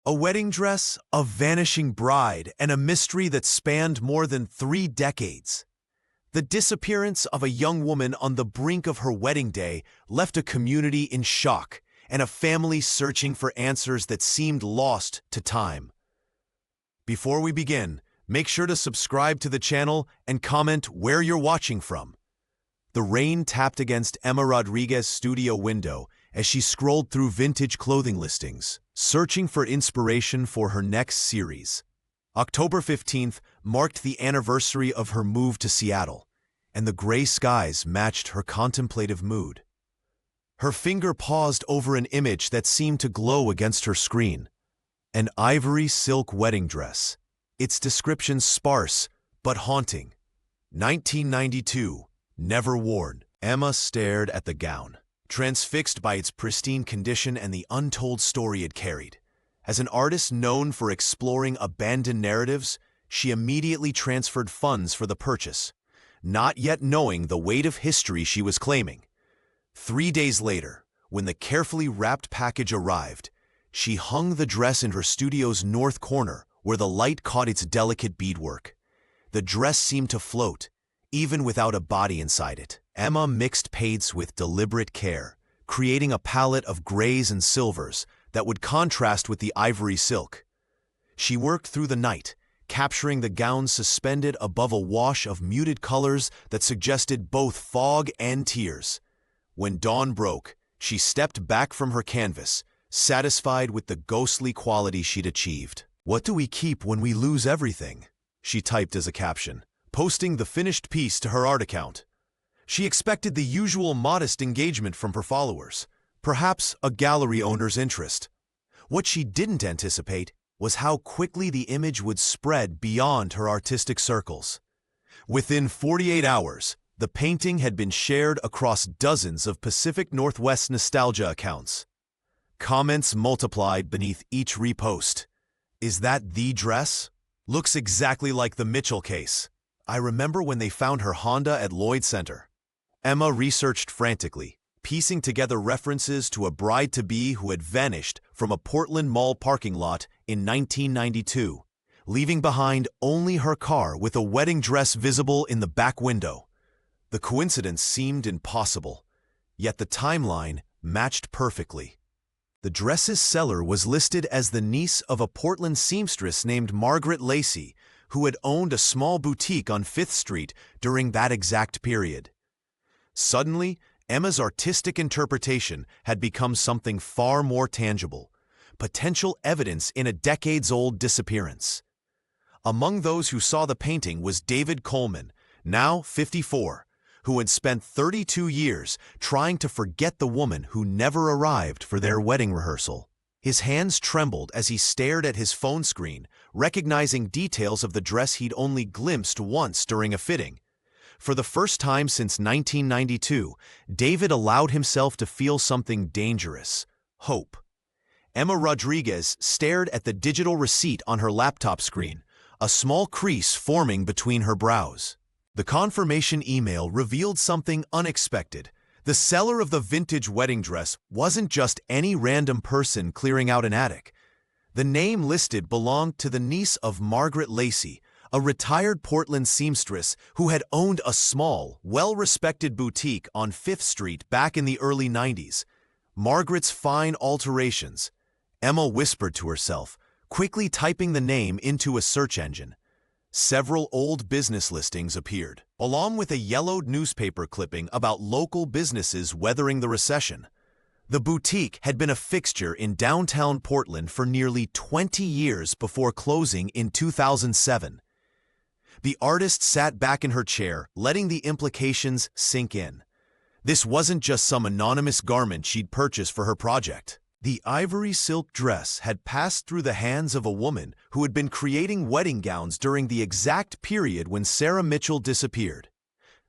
A wedding dress, a vanishing bride, and a mystery that spanned more than 3 decades. The disappearance of a young woman on the brink of her wedding day left a community in shock and a family searching for answers that seemed lost to time. Before we begin, make sure to subscribe to the channel and comment where you're watching from. The rain tapped against Emma Rodriguez's studio window as she scrolled through vintage clothing listings, searching for inspiration for her next series. October 15th marked the anniversary of her move to Seattle, and the gray skies matched her contemplative mood. Her finger paused over an image that seemed to glow against her screen. An ivory silk wedding dress, its description sparse but haunting. 1992, never worn. Emma stared at the gown, transfixed by its pristine condition and the untold story it carried. As an artist known for exploring abandoned narratives, she immediately transferred funds for the purchase, not yet knowing the weight of history she was claiming. 3 days later, when the carefully wrapped package arrived, she hung the dress in her studio's north corner where the light caught its delicate beadwork. The dress seemed to float, even without a body inside it. Emma mixed paints with deliberate care, creating a palette of grays and silvers that would contrast with the ivory silk. She worked through the night, capturing the gown suspended above a wash of muted colors that suggested both fog and tears. When dawn broke, she stepped back from her canvas, satisfied with the ghostly quality she'd achieved. "What do we keep when we lose everything?" she typed as a caption, posting the finished piece to her art account. She expected the usual modest engagement from her followers, perhaps a gallery owner's interest. What she didn't anticipate was how quickly the image would spread beyond her artistic circles. Within 48 hours, the painting had been shared across dozens of Pacific Northwest nostalgia accounts. Comments multiplied beneath each repost. "Is that the dress? Looks exactly like the Mitchell case. I remember when they found her Honda at Lloyd Center." Emma researched frantically, piecing together references to a bride-to-be who had vanished from a Portland Mall parking lot in 1992, leaving behind only her car with a wedding dress visible in the back window. The coincidence seemed impossible, yet the timeline matched perfectly. The dress's seller was listed as the niece of a Portland seamstress named Margaret Lacey, who had owned a small boutique on 5th Street during that exact period. Suddenly, Emma's artistic interpretation had become something far more tangible, potential evidence in a decades-old disappearance. Among those who saw the painting was David Coleman, now 54, who had spent 32 years trying to forget the woman who never arrived for their wedding rehearsal. His hands trembled as he stared at his phone screen, recognizing details of the dress he'd only glimpsed once during a fitting. For the first time since 1992, David allowed himself to feel something dangerous: hope. Emma Rodriguez stared at the digital receipt on her laptop screen, a small crease forming between her brows. The confirmation email revealed something unexpected. The seller of the vintage wedding dress wasn't just any random person clearing out an attic. The name listed belonged to the niece of Margaret Lacey, a retired Portland seamstress who had owned a small, well-respected boutique on 5th Street back in the early 90s. Margaret's fine alterations, Emma whispered to herself, quickly typing the name into a search engine. Several old business listings appeared, along with a yellowed newspaper clipping about local businesses weathering the recession. The boutique had been a fixture in downtown Portland for nearly 20 years before closing in 2007. The artist sat back in her chair, letting the implications sink in. This wasn't just some anonymous garment she'd purchased for her project. The ivory silk dress had passed through the hands of a woman who had been creating wedding gowns during the exact period when Sarah Mitchell disappeared.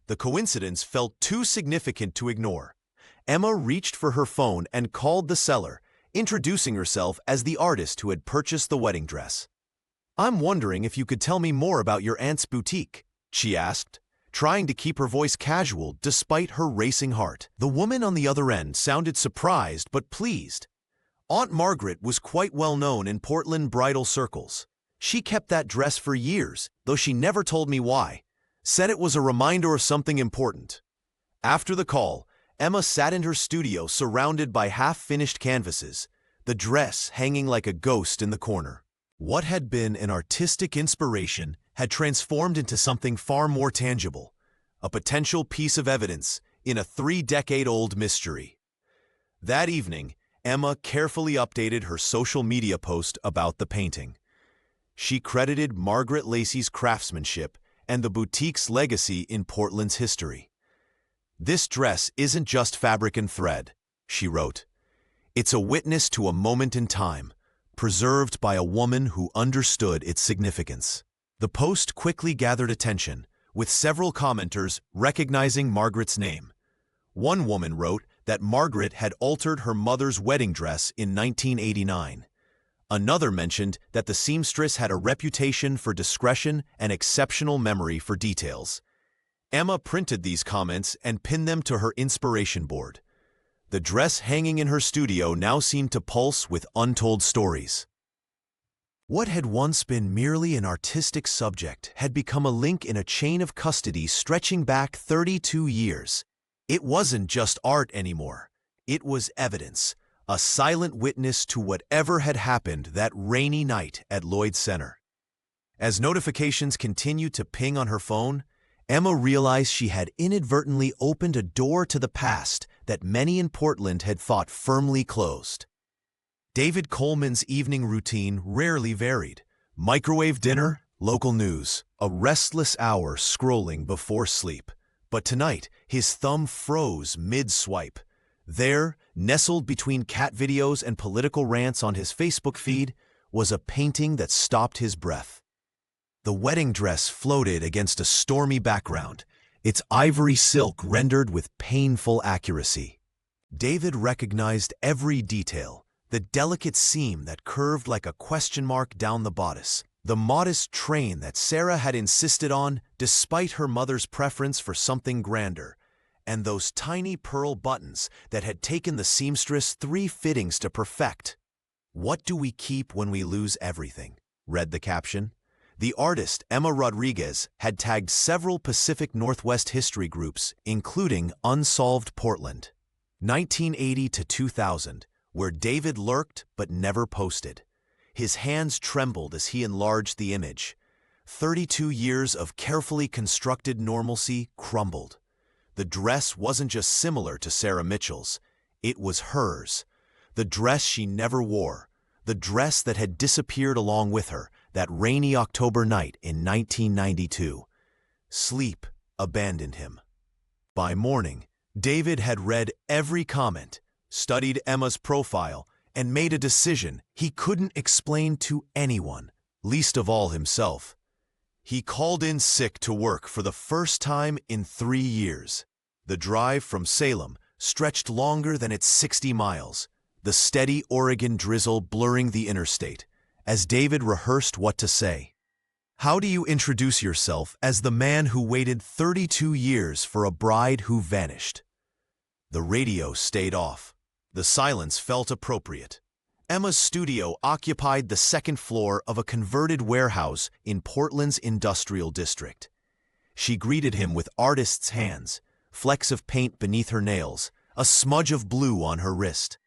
The coincidence felt too significant to ignore. Emma reached for her phone and called the seller, introducing herself as the artist who had purchased the wedding dress. "I'm wondering if you could tell me more about your aunt's boutique," she asked, trying to keep her voice casual despite her racing heart. The woman on the other end sounded surprised but pleased. Aunt Margaret was quite well known in Portland bridal circles. She kept that dress for years, though she never told me why. Said it was a reminder of something important. After the call, Emma sat in her studio surrounded by half-finished canvases, the dress hanging like a ghost in the corner. What had been an artistic inspiration had transformed into something far more tangible, a potential piece of evidence in a 3-decade-old mystery. That evening, Emma carefully updated her social media post about the painting. She credited Margaret Lacey's craftsmanship and the boutique's legacy in Portland's history. "This dress isn't just fabric and thread," she wrote. "It's a witness to a moment in time, preserved by a woman who understood its significance." The post quickly gathered attention, with several commenters recognizing Margaret's name. One woman wrote that Margaret had altered her mother's wedding dress in 1989. Another mentioned that the seamstress had a reputation for discretion and exceptional memory for details. Emma printed these comments and pinned them to her inspiration board. The dress hanging in her studio now seemed to pulse with untold stories. What had once been merely an artistic subject had become a link in a chain of custody stretching back 32 years. It wasn't just art anymore. It was evidence, a silent witness to whatever had happened that rainy night at Lloyd Center. As notifications continued to ping on her phone, Emma realized she had inadvertently opened a door to the past that many in Portland had thought firmly closed. David Coleman's evening routine rarely varied. Microwave dinner, local news, a restless hour scrolling before sleep. But tonight, his thumb froze mid-swipe. There, nestled between cat videos and political rants on his Facebook feed, was a painting that stopped his breath. The wedding dress floated against a stormy background, its ivory silk rendered with painful accuracy. David recognized every detail, the delicate seam that curved like a question mark down the bodice, the modest train that Sarah had insisted on despite her mother's preference for something grander, and those tiny pearl buttons that had taken the seamstress 3 fittings to perfect. "What do we keep when we lose everything?" read the caption. The artist, Emma Rodriguez, had tagged several Pacific Northwest history groups, including Unsolved Portland, 1980 to 2000, where David lurked but never posted. His hands trembled as he enlarged the image. 32 years of carefully constructed normalcy crumbled. The dress wasn't just similar to Sarah Mitchell's, it was hers. The dress she never wore, the dress that had disappeared along with her that rainy October night in 1992. Sleep abandoned him. By morning, David had read every comment, studied Emma's profile, and made a decision he couldn't explain to anyone, least of all himself. He called in sick to work for the first time in 3 years. The drive from Salem stretched longer than its 60 miles, the steady Oregon drizzle blurring the interstate, as David rehearsed what to say. How do you introduce yourself as the man who waited 32 years for a bride who vanished? The radio stayed off. The silence felt appropriate. Emma's studio occupied the 2nd floor of a converted warehouse in Portland's industrial district. She greeted him with artist's hands, flecks of paint beneath her nails, a smudge of blue on her wrist.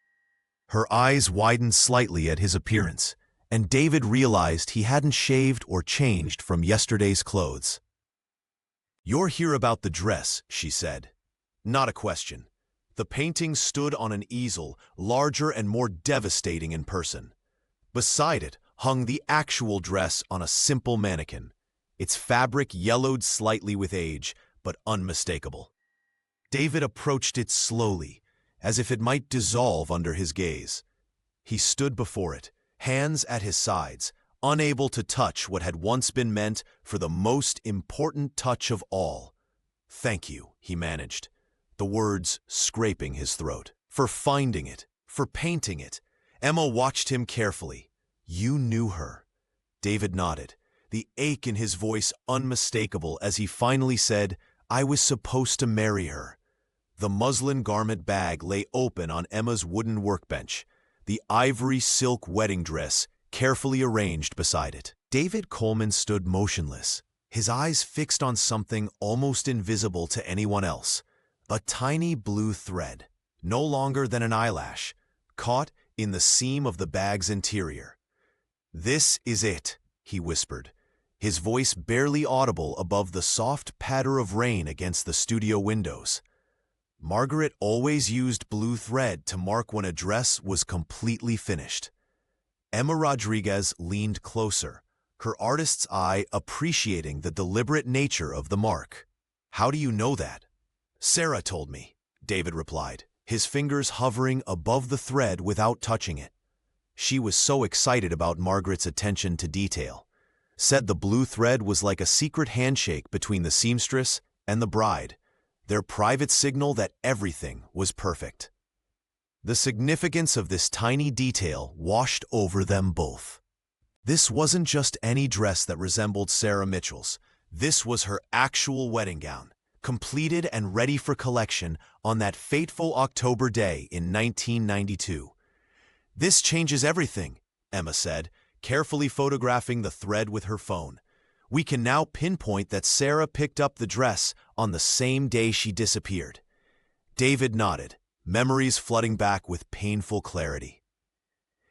Her eyes widened slightly at his appearance, and David realized he hadn't shaved or changed from yesterday's clothes. "You're here about the dress," she said. Not a question. The painting stood on an easel, larger and more devastating in person. Beside it hung the actual dress on a simple mannequin, its fabric yellowed slightly with age, but unmistakable. David approached it slowly, as if it might dissolve under his gaze. He stood before it, hands at his sides, unable to touch what had once been meant for the most important touch of all. "Thank you," he managed, the words scraping his throat. "For finding it, for painting it." Emma watched him carefully. "You knew her." David nodded, the ache in his voice unmistakable as he finally said, "I was supposed to marry her." The muslin garment bag lay open on Emma's wooden workbench, the ivory silk wedding dress carefully arranged beside it. David Coleman stood motionless, his eyes fixed on something almost invisible to anyone else, a tiny blue thread, no longer than an eyelash, caught in the seam of the bag's interior. "This is it," he whispered, his voice barely audible above the soft patter of rain against the studio windows. Margaret always used blue thread to mark when a dress was completely finished. Emma Rodriguez leaned closer, her artist's eye appreciating the deliberate nature of the mark. "How do you know that?" "Sarah told me," David replied, his fingers hovering above the thread without touching it. She was so excited about Margaret's attention to detail. Said the blue thread was like a secret handshake between the seamstress and the bride, their private signal that everything was perfect. The significance of this tiny detail washed over them both. This wasn't just any dress that resembled Sarah Mitchell's. This was her actual wedding gown, completed and ready for collection on that fateful October day in 1992. "This changes everything," Emma said, carefully photographing the thread with her phone. "We can now pinpoint that Sarah picked up the dress on the same day she disappeared." David nodded, memories flooding back with painful clarity.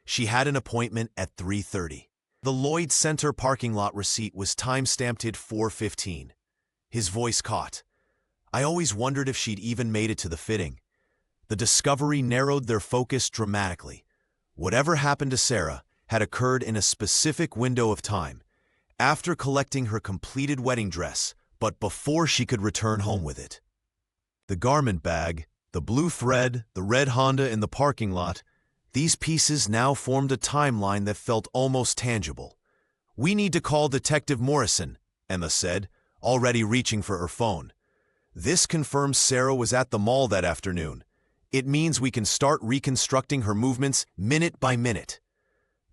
She had an appointment at 3:30. The Lloyd Center parking lot receipt was time-stamped at 4:15. His voice caught. "I always wondered if she'd even made it to the fitting." The discovery narrowed their focus dramatically. Whatever happened to Sarah had occurred in a specific window of time, after collecting her completed wedding dress, but before she could return home with it. The garment bag, the blue thread, the red Honda in the parking lot, these pieces now formed a timeline that felt almost tangible. "We need to call Detective Morrison," Emma said, already reaching for her phone. "This confirms Sarah was at the mall that afternoon. It means we can start reconstructing her movements minute by minute."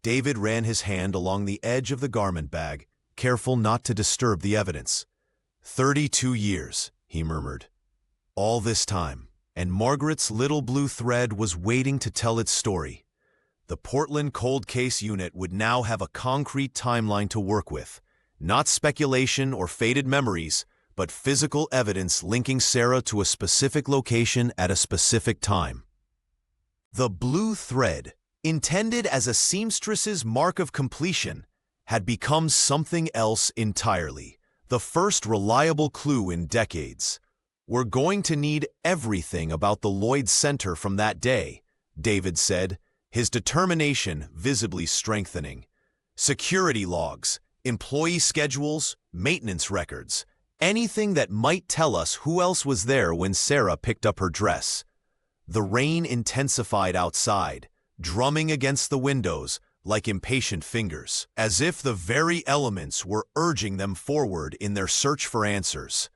David ran his hand along the edge of the garment bag, careful not to disturb the evidence. 32 years, he murmured. All this time, and Margaret's little blue thread was waiting to tell its story. The Portland Cold Case Unit would now have a concrete timeline to work with, not speculation or faded memories, but physical evidence linking Sarah to a specific location at a specific time. The blue thread, intended as a seamstress's mark of completion, had become something else entirely, the first reliable clue in decades. "We're going to need everything about the Lloyd Center from that day," David said, his determination visibly strengthening. "Security logs, employee schedules, maintenance records, anything that might tell us who else was there when Sarah picked up her dress." The rain intensified outside, drumming against the windows like impatient fingers, as if the very elements were urging them forward in their search for answers.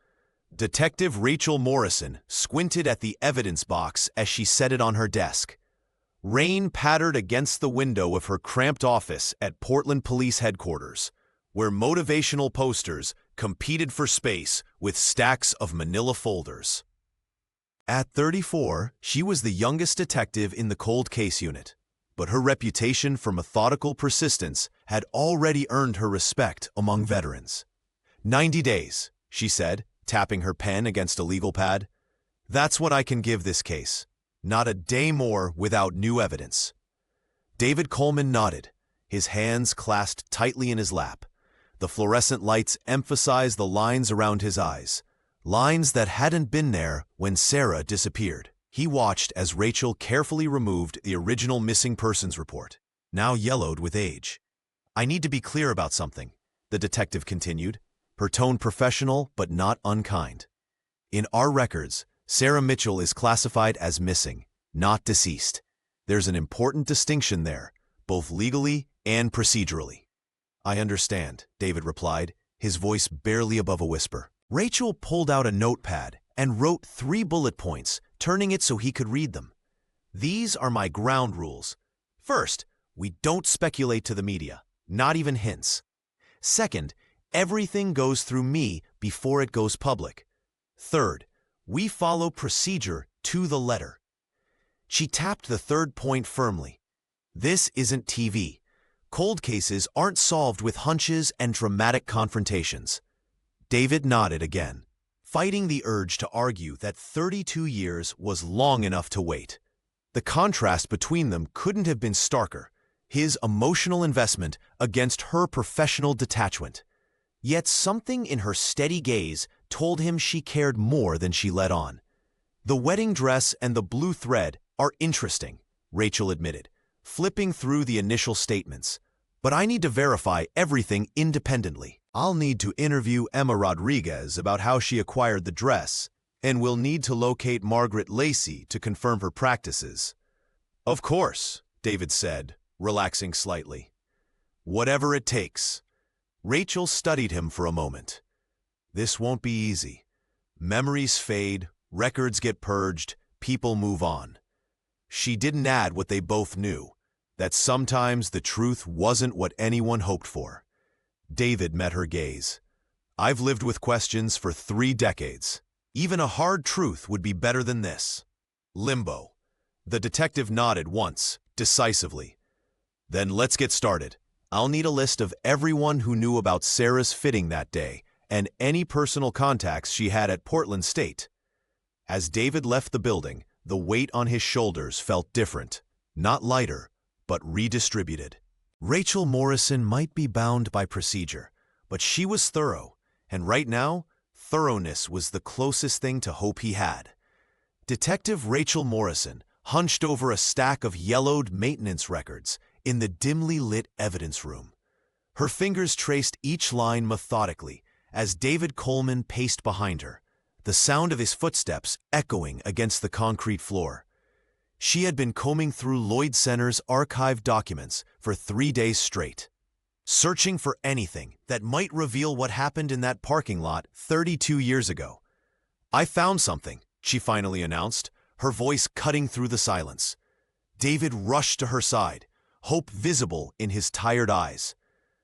Detective Rachel Morrison squinted at the evidence box as she set it on her desk. Rain pattered against the window of her cramped office at Portland Police Headquarters, where motivational posters competed for space with stacks of manila folders. At 34, she was the youngest detective in the Cold Case Unit, but her reputation for methodical persistence had already earned her respect among veterans. 90 days, she said, tapping her pen against a legal pad. "That's what I can give this case. Not a day more without new evidence." David Coleman nodded, his hands clasped tightly in his lap. The fluorescent lights emphasized the lines around his eyes, lines that hadn't been there when Sarah disappeared. He watched as Rachel carefully removed the original missing persons report, now yellowed with age. "I need to be clear about something," the detective continued, her tone professional but not unkind. "In our records, Sarah Mitchell is classified as missing, not deceased. There's an important distinction there, both legally and procedurally." "I understand," David replied, his voice barely above a whisper. Rachel pulled out a notepad and wrote 3 bullet points, turning it so he could read them. "These are my ground rules. First, we don't speculate to the media, not even hints. Second, everything goes through me before it goes public. Third, we follow procedure to the letter." She tapped the third point firmly. This isn't TV. Cold cases aren't solved with hunches and dramatic confrontations. David nodded again, fighting the urge to argue that 32 years was long enough to wait. The contrast between them couldn't have been starker, his emotional investment against her professional detachment. Yet something in her steady gaze told him she cared more than she let on. "The wedding dress and the blue thread are interesting," Rachel admitted, flipping through the initial statements. "But I need to verify everything independently. I'll need to interview Emma Rodriguez about how she acquired the dress, and we'll need to locate Margaret Lacey to confirm her practices." "Of course," David said, relaxing slightly. "Whatever it takes." Rachel studied him for a moment. "This won't be easy. Memories fade, records get purged, people move on." She didn't add what they both knew, that sometimes the truth wasn't what anyone hoped for. David met her gaze. "I've lived with questions for 3 decades. Even a hard truth would be better than this." Limbo. The detective nodded once, decisively. "Then let's get started. I'll need a list of everyone who knew about Sarah's fitting that day and any personal contacts she had at Portland State." As David left the building, the weight on his shoulders felt different, not lighter, but redistributed. Rachel Morrison might be bound by procedure, but she was thorough, and right now, thoroughness was the closest thing to hope he had. Detective Rachel Morrison hunched over a stack of yellowed maintenance records in the dimly lit evidence room. Her fingers traced each line methodically as David Coleman paced behind her, the sound of his footsteps echoing against the concrete floor. She had been combing through Lloyd Center's archived documents for 3 days straight, searching for anything that might reveal what happened in that parking lot 32 years ago. "I found something," she finally announced, her voice cutting through the silence. David rushed to her side, hope visible in his tired eyes.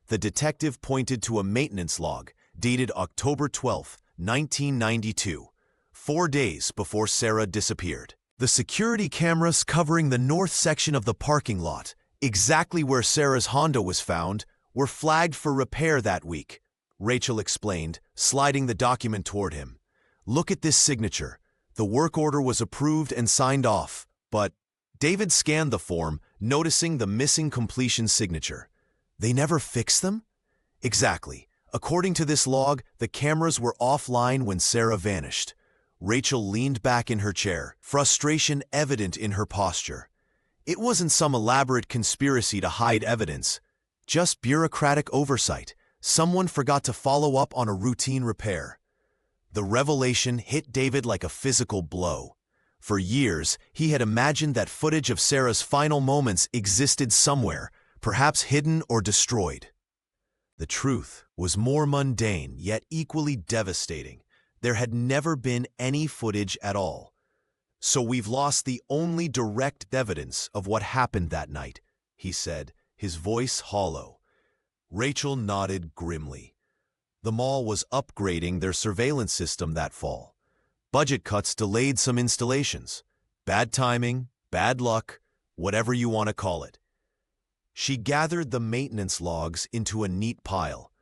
The detective pointed to a maintenance log dated October 12, 1992, 4 days before Sarah disappeared. The security cameras covering the north section of the parking lot, exactly where Sarah's Honda was found, were flagged for repair that week, Rachel explained, sliding the document toward him. "Look at this signature. The work order was approved and signed off, but..." David scanned the form, noticing the missing completion signature. "They never fixed them?" "Exactly. According to this log, the cameras were offline when Sarah vanished." Rachel leaned back in her chair, frustration evident in her posture. It wasn't some elaborate conspiracy to hide evidence, just bureaucratic oversight. Someone forgot to follow up on a routine repair. The revelation hit David like a physical blow. For years, he had imagined that footage of Sarah's final moments existed somewhere, perhaps hidden or destroyed. The truth was more mundane, yet equally devastating. There had never been any footage at all. "So we've lost the only direct evidence of what happened that night," he said, his voice hollow. Rachel nodded grimly. The mall was upgrading their surveillance system that fall. Budget cuts delayed some installations. Bad timing, bad luck, whatever you want to call it. She gathered the maintenance logs into a neat pile.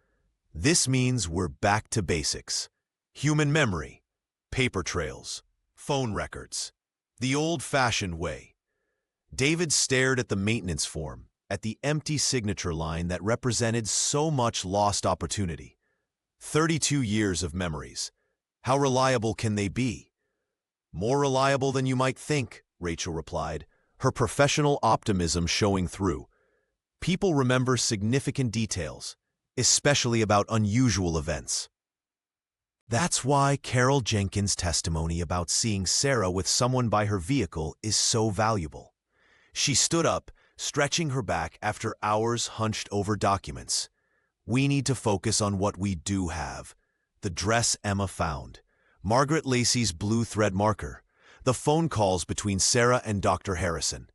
"This means we're back to basics. Human memory, paper trails, phone records. The old-fashioned way." David stared at the maintenance form, at the empty signature line that represented so much lost opportunity. 32 years of memories. How reliable can they be? "More reliable than you might think," Rachel replied, her professional optimism showing through. "People remember significant details, especially about unusual events." That's why Carol Jenkins' testimony about seeing Sarah with someone by her vehicle is so valuable. She stood up, stretching her back after hours hunched over documents. "We need to focus on what we do have. The dress Emma found, Margaret Lacey's blue thread marker, the phone calls between Sarah and Dr. Harrison."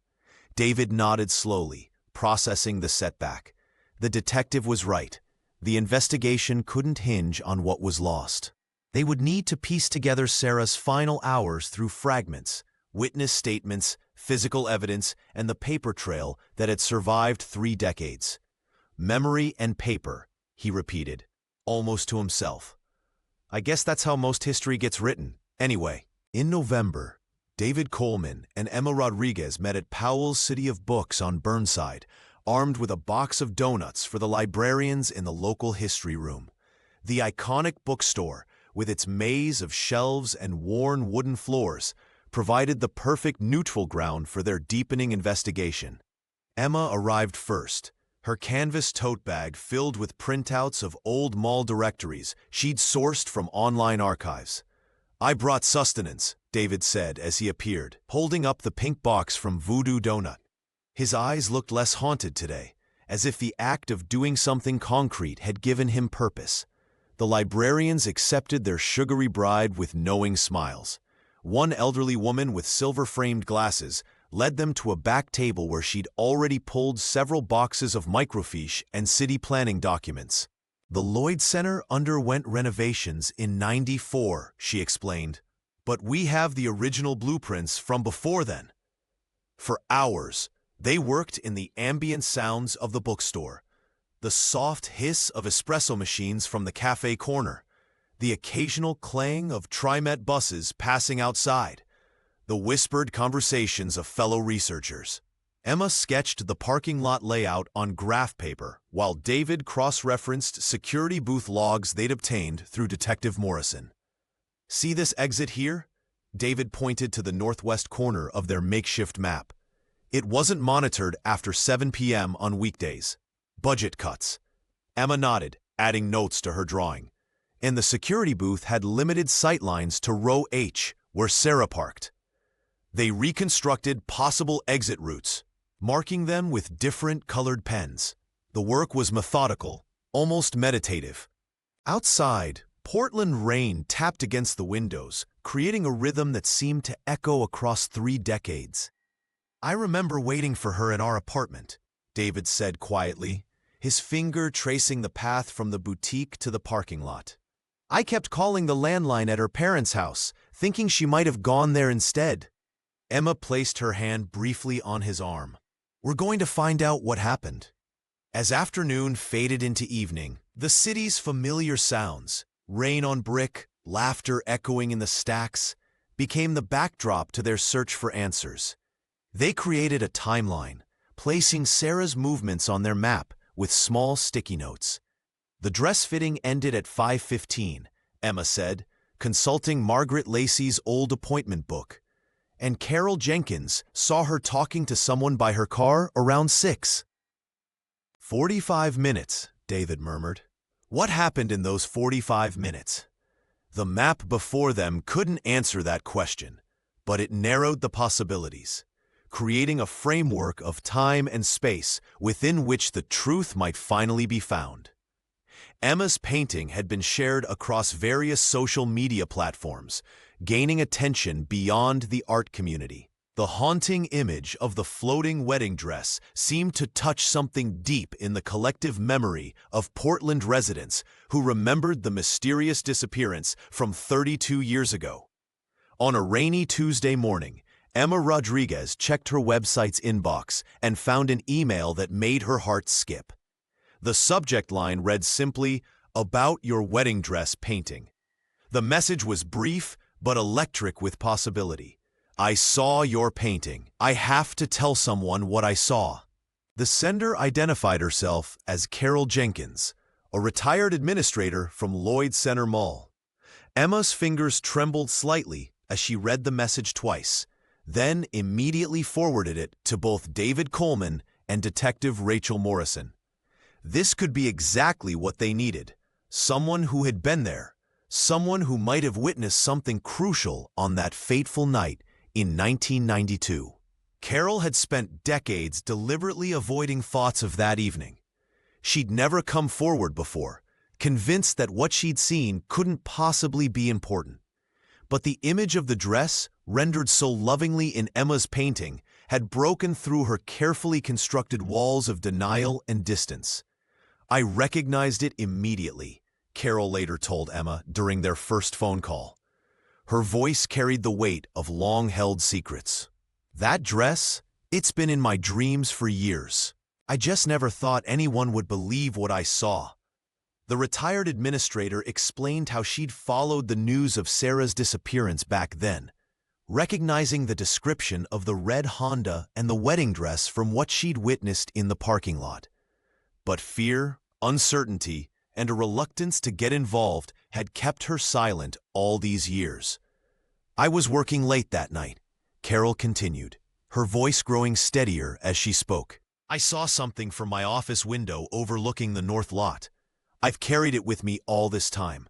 David nodded slowly, processing the setback. The detective was right. The investigation couldn't hinge on what was lost. They would need to piece together Sarah's final hours through fragments, witness statements, physical evidence, and the paper trail that had survived 3 decades. Memory and paper, he repeated, almost to himself. I guess that's how most history gets written. Anyway, in November, David Coleman and Emma Rodriguez met at Powell's City of Books on Burnside, armed with a box of donuts for the librarians in the local history room. The iconic bookstore, with its maze of shelves and worn wooden floors, provided the perfect neutral ground for their deepening investigation. Emma arrived first, her canvas tote bag filled with printouts of old mall directories she'd sourced from online archives. I brought sustenance, David said as he appeared, holding up the pink box from Voodoo Donut. His eyes looked less haunted today, as if the act of doing something concrete had given him purpose. The librarians accepted their sugary bride with knowing smiles. One elderly woman with silver-framed glasses led them to a back table where she'd already pulled several boxes of microfiche and city planning documents. The Lloyd Center underwent renovations in '94, she explained, but we have the original blueprints from before then. For hours, they worked in the ambient sounds of the bookstore, the soft hiss of espresso machines from the cafe corner, the occasional clang of TriMet buses passing outside, the whispered conversations of fellow researchers. Emma sketched the parking lot layout on graph paper, while David cross-referenced security booth logs they'd obtained through Detective Morrison. See this exit here? David pointed to the northwest corner of their makeshift map. It wasn't monitored after 7 p.m. on weekdays. Budget cuts. Emma nodded, adding notes to her drawing. And the security booth had limited sightlines to row H, where Sarah parked. They reconstructed possible exit routes, marking them with different colored pens. The work was methodical, almost meditative. Outside, Portland rain tapped against the windows, creating a rhythm that seemed to echo across 3 decades. I remember waiting for her in our apartment, David said quietly, his finger tracing the path from the boutique to the parking lot. I kept calling the landline at her parents' house, thinking she might have gone there instead. Emma placed her hand briefly on his arm. We're going to find out what happened. As afternoon faded into evening, the city's familiar sounds, rain on brick, laughter echoing in the stacks, became the backdrop to their search for answers. They created a timeline, placing Sarah's movements on their map with small sticky notes. The dress fitting ended at 5:15, Emma said, consulting Margaret Lacey's old appointment book. And Carol Jenkins saw her talking to someone by her car around 6. 45 minutes, David murmured. What happened in those 45 minutes? The map before them couldn't answer that question, but it narrowed the possibilities, creating a framework of time and space within which the truth might finally be found. Emma's painting had been shared across various social media platforms, gaining attention beyond the art community. The haunting image of the floating wedding dress seemed to touch something deep in the collective memory of Portland residents who remembered the mysterious disappearance from 32 years ago. On a rainy Tuesday morning, Emma Rodriguez checked her website's inbox and found an email that made her heart skip. The subject line read simply, "About your wedding dress painting." The message was brief but electric with possibility. I saw your painting. I have to tell someone what I saw. The sender identified herself as Carol Jenkins, a retired administrator from Lloyd Center Mall. Emma's fingers trembled slightly as she read the message twice, then immediately forwarded it to both David Coleman and Detective Rachel Morrison. This could be exactly what they needed. Someone who had been there. Someone who might have witnessed something crucial on that fateful night in 1992. Carol had spent decades deliberately avoiding thoughts of that evening. She'd never come forward before, convinced that what she'd seen couldn't possibly be important. But the image of the dress, rendered so lovingly in Emma's painting, had broken through her carefully constructed walls of denial and distance. I recognized it immediately, Carol later told Emma during their first phone call. Her voice carried the weight of long-held secrets. That dress? It's been in my dreams for years. I just never thought anyone would believe what I saw. The retired administrator explained how she'd followed the news of Sarah's disappearance back then, recognizing the description of the red Honda and the wedding dress from what she'd witnessed in the parking lot. But fear, uncertainty, and a reluctance to get involved had kept her silent all these years. I was working late that night, Carol continued, her voice growing steadier as she spoke. I saw something from my office window overlooking the north lot. I've carried it with me all this time.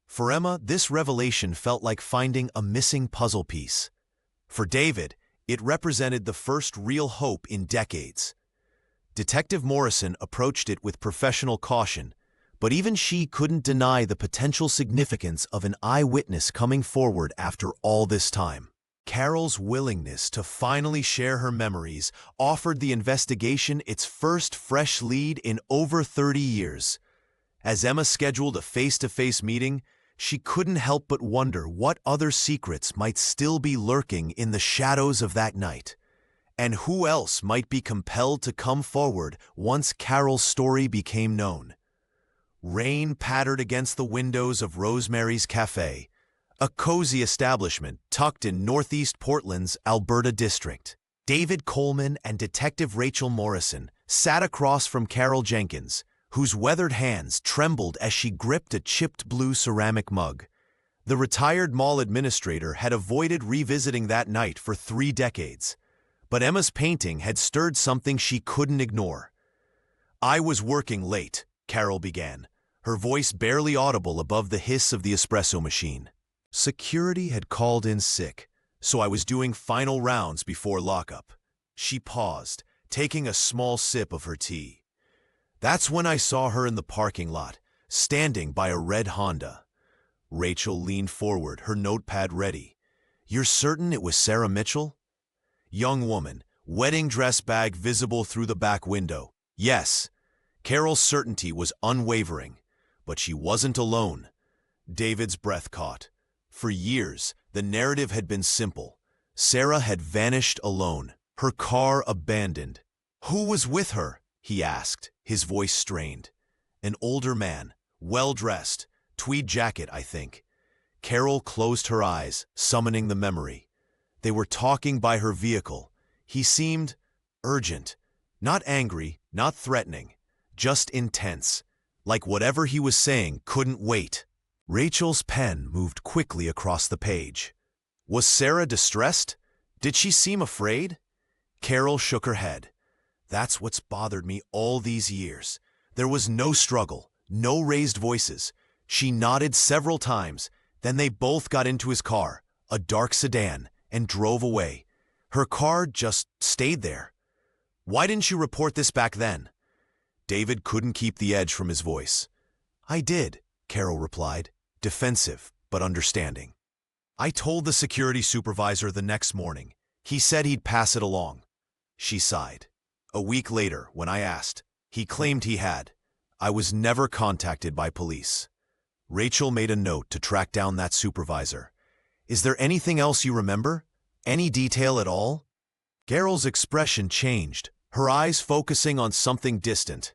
For Emma, this revelation felt like finding a missing puzzle piece. For David, it represented the first real hope in decades. Detective Morrison approached it with professional caution, but even she couldn't deny the potential significance of an eyewitness coming forward after all this time. Carol's willingness to finally share her memories offered the investigation its first fresh lead in over 30 years. As Emma scheduled a face-to-face meeting, she couldn't help but wonder what other secrets might still be lurking in the shadows of that night, and who else might be compelled to come forward once Carol's story became known. Rain pattered against the windows of Rosemary's Cafe, a cozy establishment tucked in Northeast Portland's Alberta district. David Coleman and Detective Rachel Morrison sat across from Carol Jenkins, whose weathered hands trembled as she gripped a chipped blue ceramic mug. The retired mall administrator had avoided revisiting that night for 3 decades, but Emma's painting had stirred something she couldn't ignore. I was working late, Carol began, her voice barely audible above the hiss of the espresso machine. Security had called in sick, so I was doing final rounds before lockup. She paused, taking a small sip of her tea. That's when I saw her in the parking lot, standing by a red Honda. Rachel leaned forward, her notepad ready. You're certain it was Sarah Mitchell? Young woman, wedding dress bag visible through the back window. Yes. Carol's certainty was unwavering, but she wasn't alone. David's breath caught. For years, the narrative had been simple. Sarah had vanished alone, her car abandoned. Who was with her? He asked, his voice strained. An older man, well-dressed, tweed jacket, I think. Carol closed her eyes, summoning the memory. They were talking by her vehicle. He seemed urgent, not angry, not threatening, just intense, like whatever he was saying couldn't wait. Rachel's pen moved quickly across the page. Was Sarah distressed? Did she seem afraid? Carol shook her head. That's what's bothered me all these years. There was no struggle, no raised voices. She nodded several times, then they both got into his car, a dark sedan, and drove away. Her car just stayed there. Why didn't you report this back then? David couldn't keep the edge from his voice. I did, Carol replied, defensive but understanding. I told the security supervisor the next morning. He said he'd pass it along. She sighed. A week later, when I asked, he claimed he had. I was never contacted by police. Rachel made a note to track down that supervisor. Is there anything else you remember? Any detail at all? Carol's expression changed, her eyes focusing on something distant.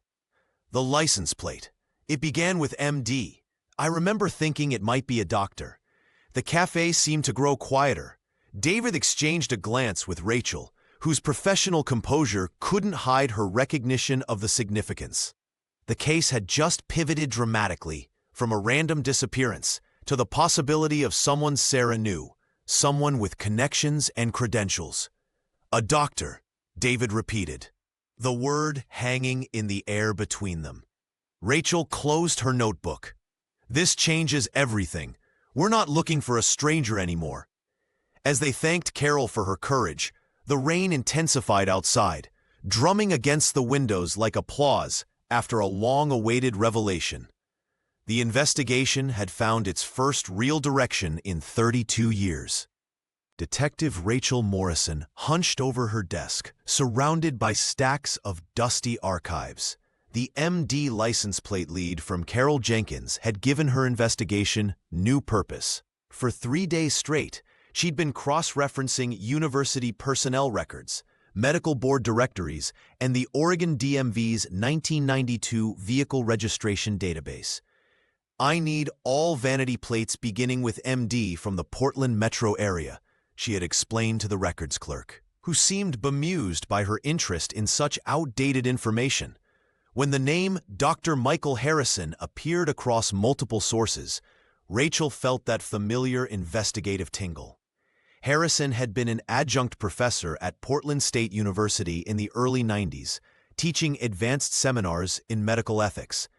The license plate. It began with MD. I remember thinking it might be a doctor. The cafe seemed to grow quieter. David exchanged a glance with Rachel, whose professional composure couldn't hide her recognition of the significance. The case had just pivoted dramatically, from a random disappearance to the possibility of someone Sarah knew, someone with connections and credentials. A doctor, David repeated, the word hanging in the air between them. Rachel closed her notebook. This changes everything. We're not looking for a stranger anymore. As they thanked Carol for her courage, the rain intensified outside, drumming against the windows like applause after a long-awaited revelation. The investigation had found its first real direction in 32 years. Detective Rachel Morrison hunched over her desk, surrounded by stacks of dusty archives. The MD license plate lead from Carol Jenkins had given her investigation new purpose. For 3 days straight, She'd been cross-referencing university personnel records, medical board directories, and the Oregon DMV's 1992 vehicle registration database. "I need all vanity plates beginning with MD from the Portland metro area," she had explained to the records clerk, who seemed bemused by her interest in such outdated information. When the name Dr. Michael Harrison appeared across multiple sources, Rachel felt that familiar investigative tingle. Harrison had been an adjunct professor at Portland State University in the early 90s, teaching advanced seminars in medical ethics.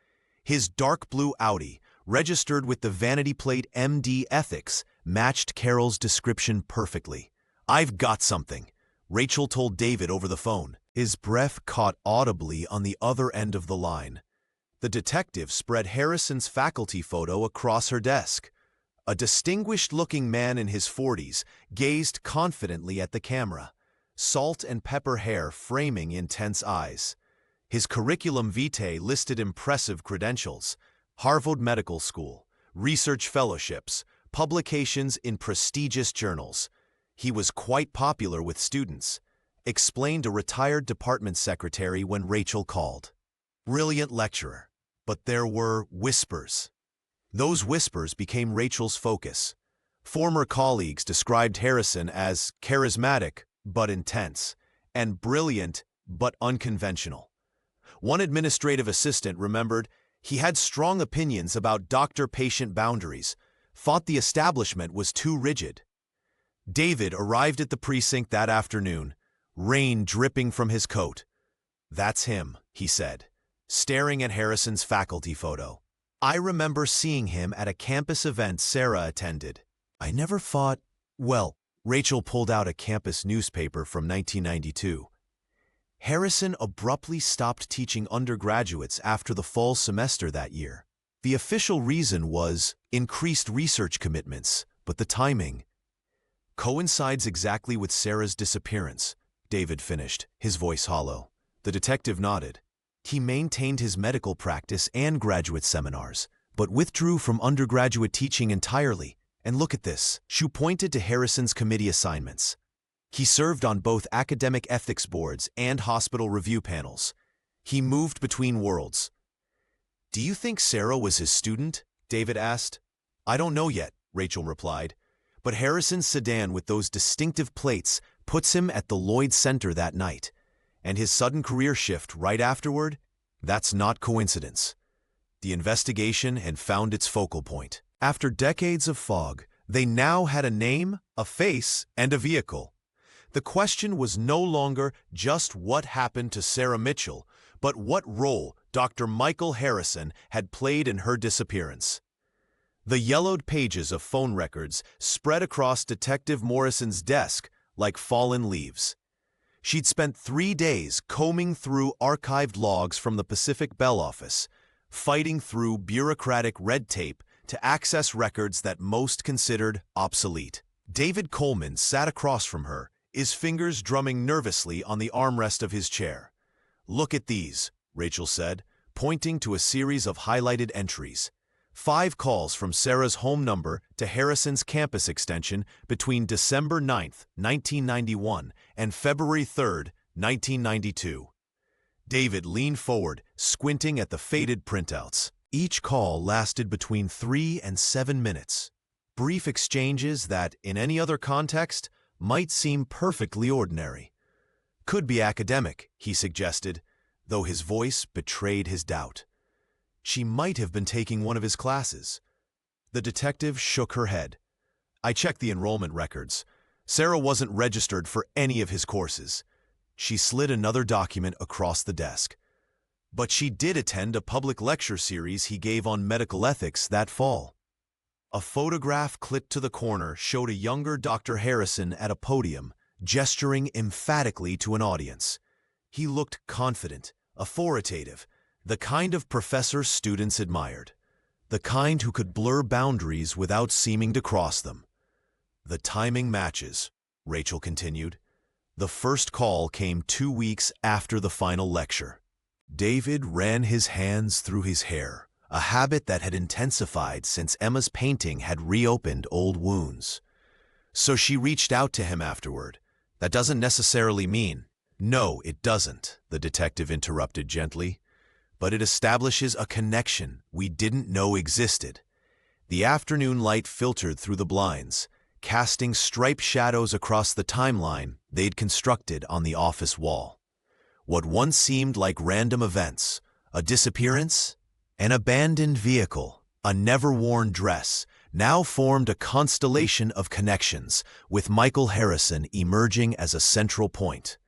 His dark blue Audi, registered with the vanity plate MD Ethics, matched Carol's description perfectly. "I've got something," Rachel told David over the phone. His breath caught audibly on the other end of the line. The detective spread Harrison's faculty photo across her desk. A distinguished-looking man in his 40s gazed confidently at the camera, salt and pepper hair framing intense eyes. His curriculum vitae listed impressive credentials: Harvard Medical School, research fellowships, publications in prestigious journals. He was quite popular with students, explained a retired department secretary when Rachel called. Brilliant lecturer. But there were whispers. Those whispers became Rachel's focus. Former colleagues described Harrison as charismatic but intense, and brilliant but unconventional. One administrative assistant remembered he had strong opinions about doctor-patient boundaries, thought the establishment was too rigid. David arrived at the precinct that afternoon, rain dripping from his coat. "That's him," he said, staring at Harrison's faculty photo. "I remember seeing him at a campus event Sarah attended. I never thought—" Well, Rachel pulled out a campus newspaper from 1992. Harrison abruptly stopped teaching undergraduates after the fall semester that year. The official reason was increased research commitments, but the timing coincides exactly with Sarah's disappearance, David finished, his voice hollow. The detective nodded. He maintained his medical practice and graduate seminars, but withdrew from undergraduate teaching entirely. And look at this. She pointed to Harrison's committee assignments. He served on both academic ethics boards and hospital review panels. He moved between worlds. "Do you think Sarah was his student?" David asked. "I don't know yet," Rachel replied. "But Harrison's sedan with those distinctive plates puts him at the Lloyd Center that night. And his sudden career shift right afterward? That's not coincidence." The investigation had found its focal point. After decades of fog, they now had a name, a face, and a vehicle. The question was no longer just what happened to Sarah Mitchell, but what role Dr. Michael Harrison had played in her disappearance. The yellowed pages of phone records spread across Detective Morrison's desk like fallen leaves. She'd spent 3 days combing through archived logs from the Pacific Bell office, fighting through bureaucratic red tape to access records that most considered obsolete. David Coleman sat across from her, his fingers drumming nervously on the armrest of his chair. "Look at these," Rachel said, pointing to a series of highlighted entries. 5 calls from Sarah's home number to Harrison's campus extension between December 9th, 1991 and February 3rd, 1992. David leaned forward, squinting at the faded printouts. Each call lasted between 3 and 7 minutes. Brief exchanges that, in any other context, might seem perfectly ordinary. "Could be academic," he suggested, though his voice betrayed his doubt. "She might have been taking one of his classes." The detective shook her head. "I checked the enrollment records. Sarah wasn't registered for any of his courses." She slid another document across the desk. "But she did attend a public lecture series he gave on medical ethics that fall." A photograph clipped to the corner showed a younger Dr. Harrison at a podium, gesturing emphatically to an audience. He looked confident, authoritative, the kind of professor students admired, the kind who could blur boundaries without seeming to cross them. "The timing matches," Rachel continued. "The first call came 2 weeks after the final lecture." David ran his hands through his hair, a habit that had intensified since Emma's painting had reopened old wounds. So she reached out to him afterward. That doesn't necessarily mean. No, it doesn't, the detective interrupted gently. But it establishes a connection we didn't know existed. The afternoon light filtered through the blinds, casting striped shadows across the timeline they'd constructed on the office wall. What once seemed like random events, a disappearance, an abandoned vehicle, a never-worn dress, now formed a constellation of connections, with Michael Harrison emerging as a central point.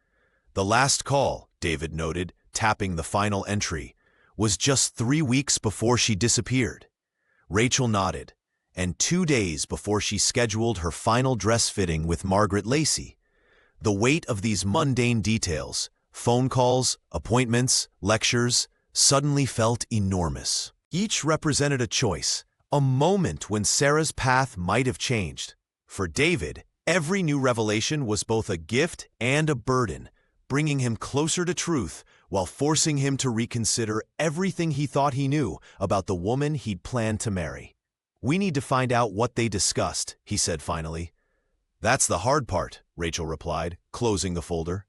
The last call, David noted, tapping the final entry, was just 3 weeks before she disappeared. Rachel nodded, and 2 days before she scheduled her final dress fitting with Margaret Lacey. The weight of these mundane details, phone calls, appointments, lectures, suddenly felt enormous. Each represented a choice, a moment when Sarah's path might have changed. For David, every new revelation was both a gift and a burden, bringing him closer to truth while forcing him to reconsider everything he thought he knew about the woman he'd planned to marry. "We need to find out what they discussed," he said finally. "That's the hard part," Rachel replied, closing the folder.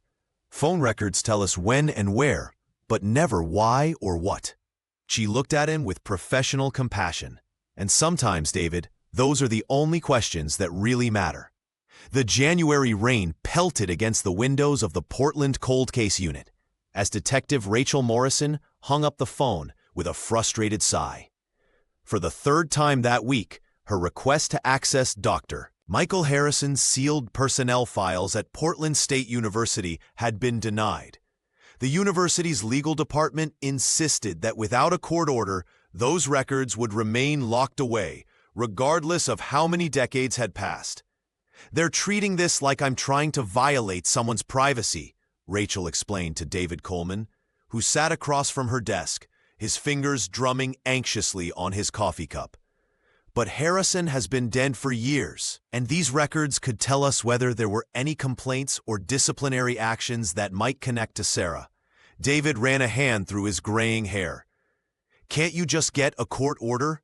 "Phone records tell us when and where, but never why or what." She looked at him with professional compassion. "And sometimes, David, those are the only questions that really matter." The January rain pelted against the windows of the Portland Cold Case Unit as Detective Rachel Morrison hung up the phone with a frustrated sigh. For the 3rd time that week, her request to access Dr. Michael Harrison's sealed personnel files at Portland State University had been denied. The university's legal department insisted that without a court order, those records would remain locked away, regardless of how many decades had passed. "They're treating this like I'm trying to violate someone's privacy," Rachel explained to David Coleman, who sat across from her desk, his fingers drumming anxiously on his coffee cup. "But Harrison has been dead for years, and these records could tell us whether there were any complaints or disciplinary actions that might connect to Sarah." David ran a hand through his graying hair. "Can't you just get a court order?"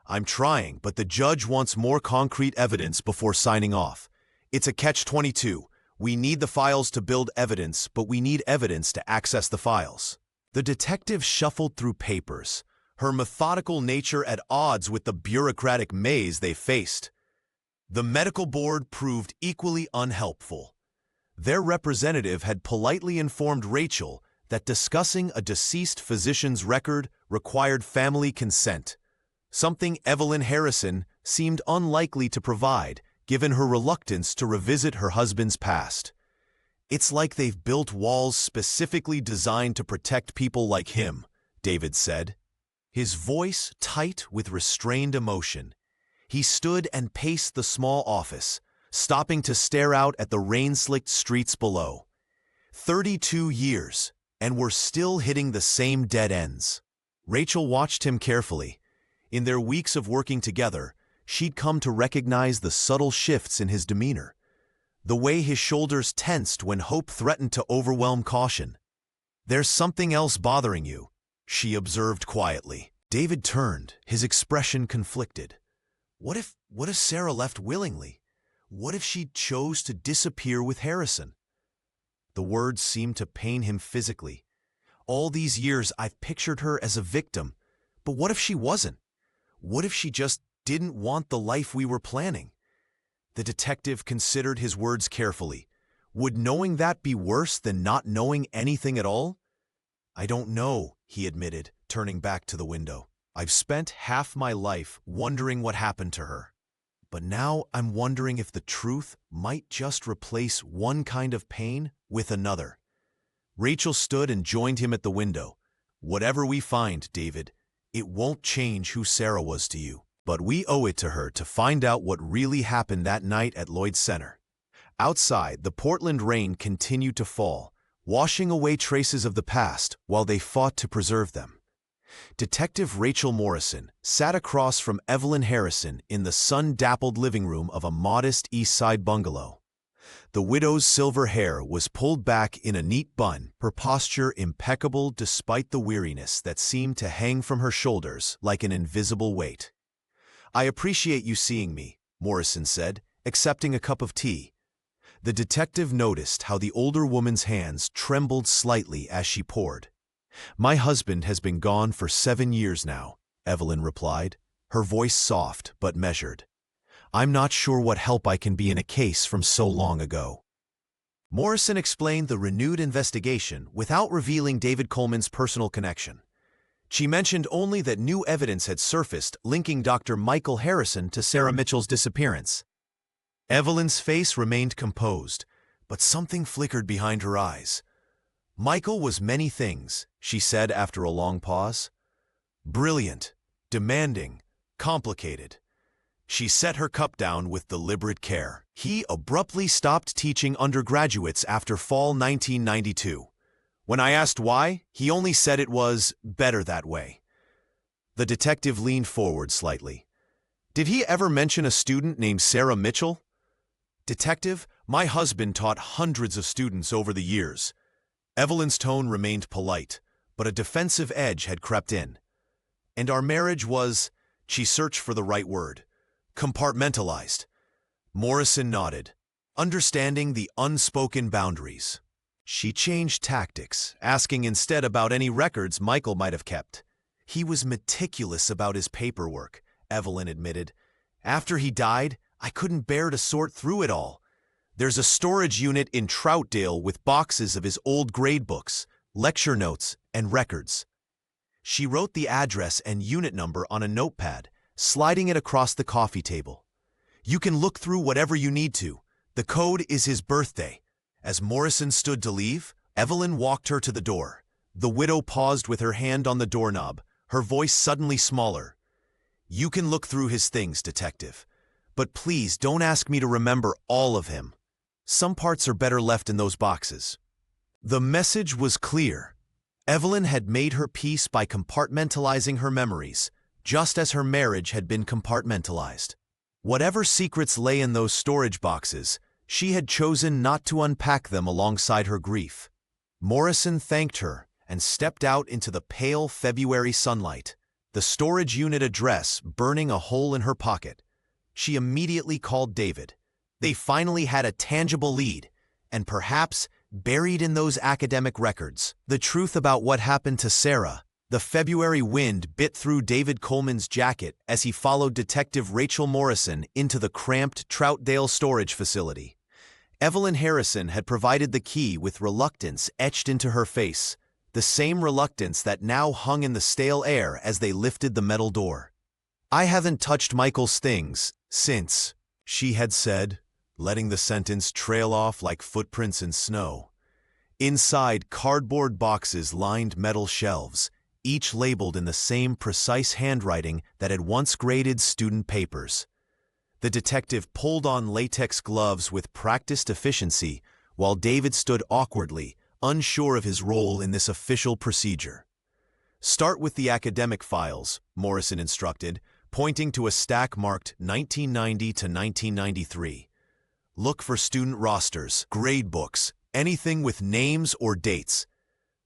"I'm trying, but the judge wants more concrete evidence before signing off. It's a catch-22. We need the files to build evidence, but we need evidence to access the files." The detective shuffled through papers, her methodical nature at odds with the bureaucratic maze they faced. The medical board proved equally unhelpful. Their representative had politely informed Rachel that discussing a deceased physician's record required family consent, something Evelyn Harrison seemed unlikely to provide, given her reluctance to revisit her husband's past. "It's like they've built walls specifically designed to protect people like him," David said, his voice tight with restrained emotion. He stood and paced the small office, stopping to stare out at the rain-slicked streets below. 32 years, and we're still hitting the same dead ends. Rachel watched him carefully. In their weeks of working together, she'd come to recognize the subtle shifts in his demeanor, the way his shoulders tensed when hope threatened to overwhelm caution. "There's something else bothering you," she observed quietly. David turned, his expression conflicted. What if Sarah left willingly? What if she chose to disappear with Harrison? The words seemed to pain him physically. "All these years I've pictured her as a victim, but what if she wasn't? What if she just didn't want the life we were planning?" The detective considered his words carefully. Would knowing that be worse than not knowing anything at all? "I don't know," he admitted, turning back to the window. "I've spent half my life wondering what happened to her. But now I'm wondering if the truth might just replace one kind of pain with another." Rachel stood and joined him at the window. "Whatever we find, David, it won't change who Sarah was to you. But we owe it to her to find out what really happened that night at Lloyd Center." Outside, the Portland rain continued to fall, washing away traces of the past while they fought to preserve them. Detective Rachel Morrison sat across from Evelyn Harrison in the sun-dappled living room of a modest East Side bungalow. The widow's silver hair was pulled back in a neat bun, her posture impeccable despite the weariness that seemed to hang from her shoulders like an invisible weight. "I appreciate you seeing me," Morrison said, accepting a cup of tea. The detective noticed how the older woman's hands trembled slightly as she poured. "My husband has been gone for 7 years now," Evelyn replied, her voice soft but measured. "I'm not sure what help I can be in a case from so long ago." Morrison explained the renewed investigation without revealing David Coleman's personal connection. She mentioned only that new evidence had surfaced linking Dr. Michael Harrison to Sarah Mitchell's disappearance. Evelyn's face remained composed, but something flickered behind her eyes. "Michael was many things," she said after a long pause. "Brilliant, demanding, complicated." She set her cup down with deliberate care. He abruptly stopped teaching undergraduates after fall 1992. When I asked why, he only said it was better that way. The detective leaned forward slightly. "Did he ever mention a student named Sarah Mitchell?" "Detective, my husband taught hundreds of students over the years." Evelyn's tone remained polite, but a defensive edge had crept in. "And our marriage was," she searched for the right word, "compartmentalized." Morrison nodded, understanding the unspoken boundaries. She changed tactics, asking instead about any records Michael might have kept. "He was meticulous about his paperwork," Evelyn admitted. "After he died, I couldn't bear to sort through it all. There's a storage unit in Troutdale with boxes of his old grade books, lecture notes, and records." She wrote the address and unit number on a notepad, sliding it across the coffee table. "You can look through whatever you need to. The code is his birthday." As Morrison stood to leave, Evelyn walked her to the door. The widow paused with her hand on the doorknob, her voice suddenly smaller. "You can look through his things, detective. But please don't ask me to remember all of him. Some parts are better left in those boxes." The message was clear. Evelyn had made her peace by compartmentalizing her memories, just as her marriage had been compartmentalized. Whatever secrets lay in those storage boxes, she had chosen not to unpack them alongside her grief. Morrison thanked her and stepped out into the pale February sunlight, the storage unit address burning a hole in her pocket. She immediately called David. They finally had a tangible lead, and perhaps, buried in those academic records, the truth about what happened to Sarah. The February wind bit through David Coleman's jacket as he followed Detective Rachel Morrison into the cramped Troutdale storage facility. Evelyn Harrison had provided the key with reluctance etched into her face, the same reluctance that now hung in the stale air as they lifted the metal door. "I haven't touched Michael's things since," she had said, letting the sentence trail off like footprints in snow. Inside, cardboard boxes lined metal shelves, each labeled in the same precise handwriting that had once graded student papers. The detective pulled on latex gloves with practiced efficiency, while David stood awkwardly, unsure of his role in this official procedure. "Start with the academic files," Morrison instructed, pointing to a stack marked 1990 to 1993. "Look for student rosters, grade books, anything with names or dates."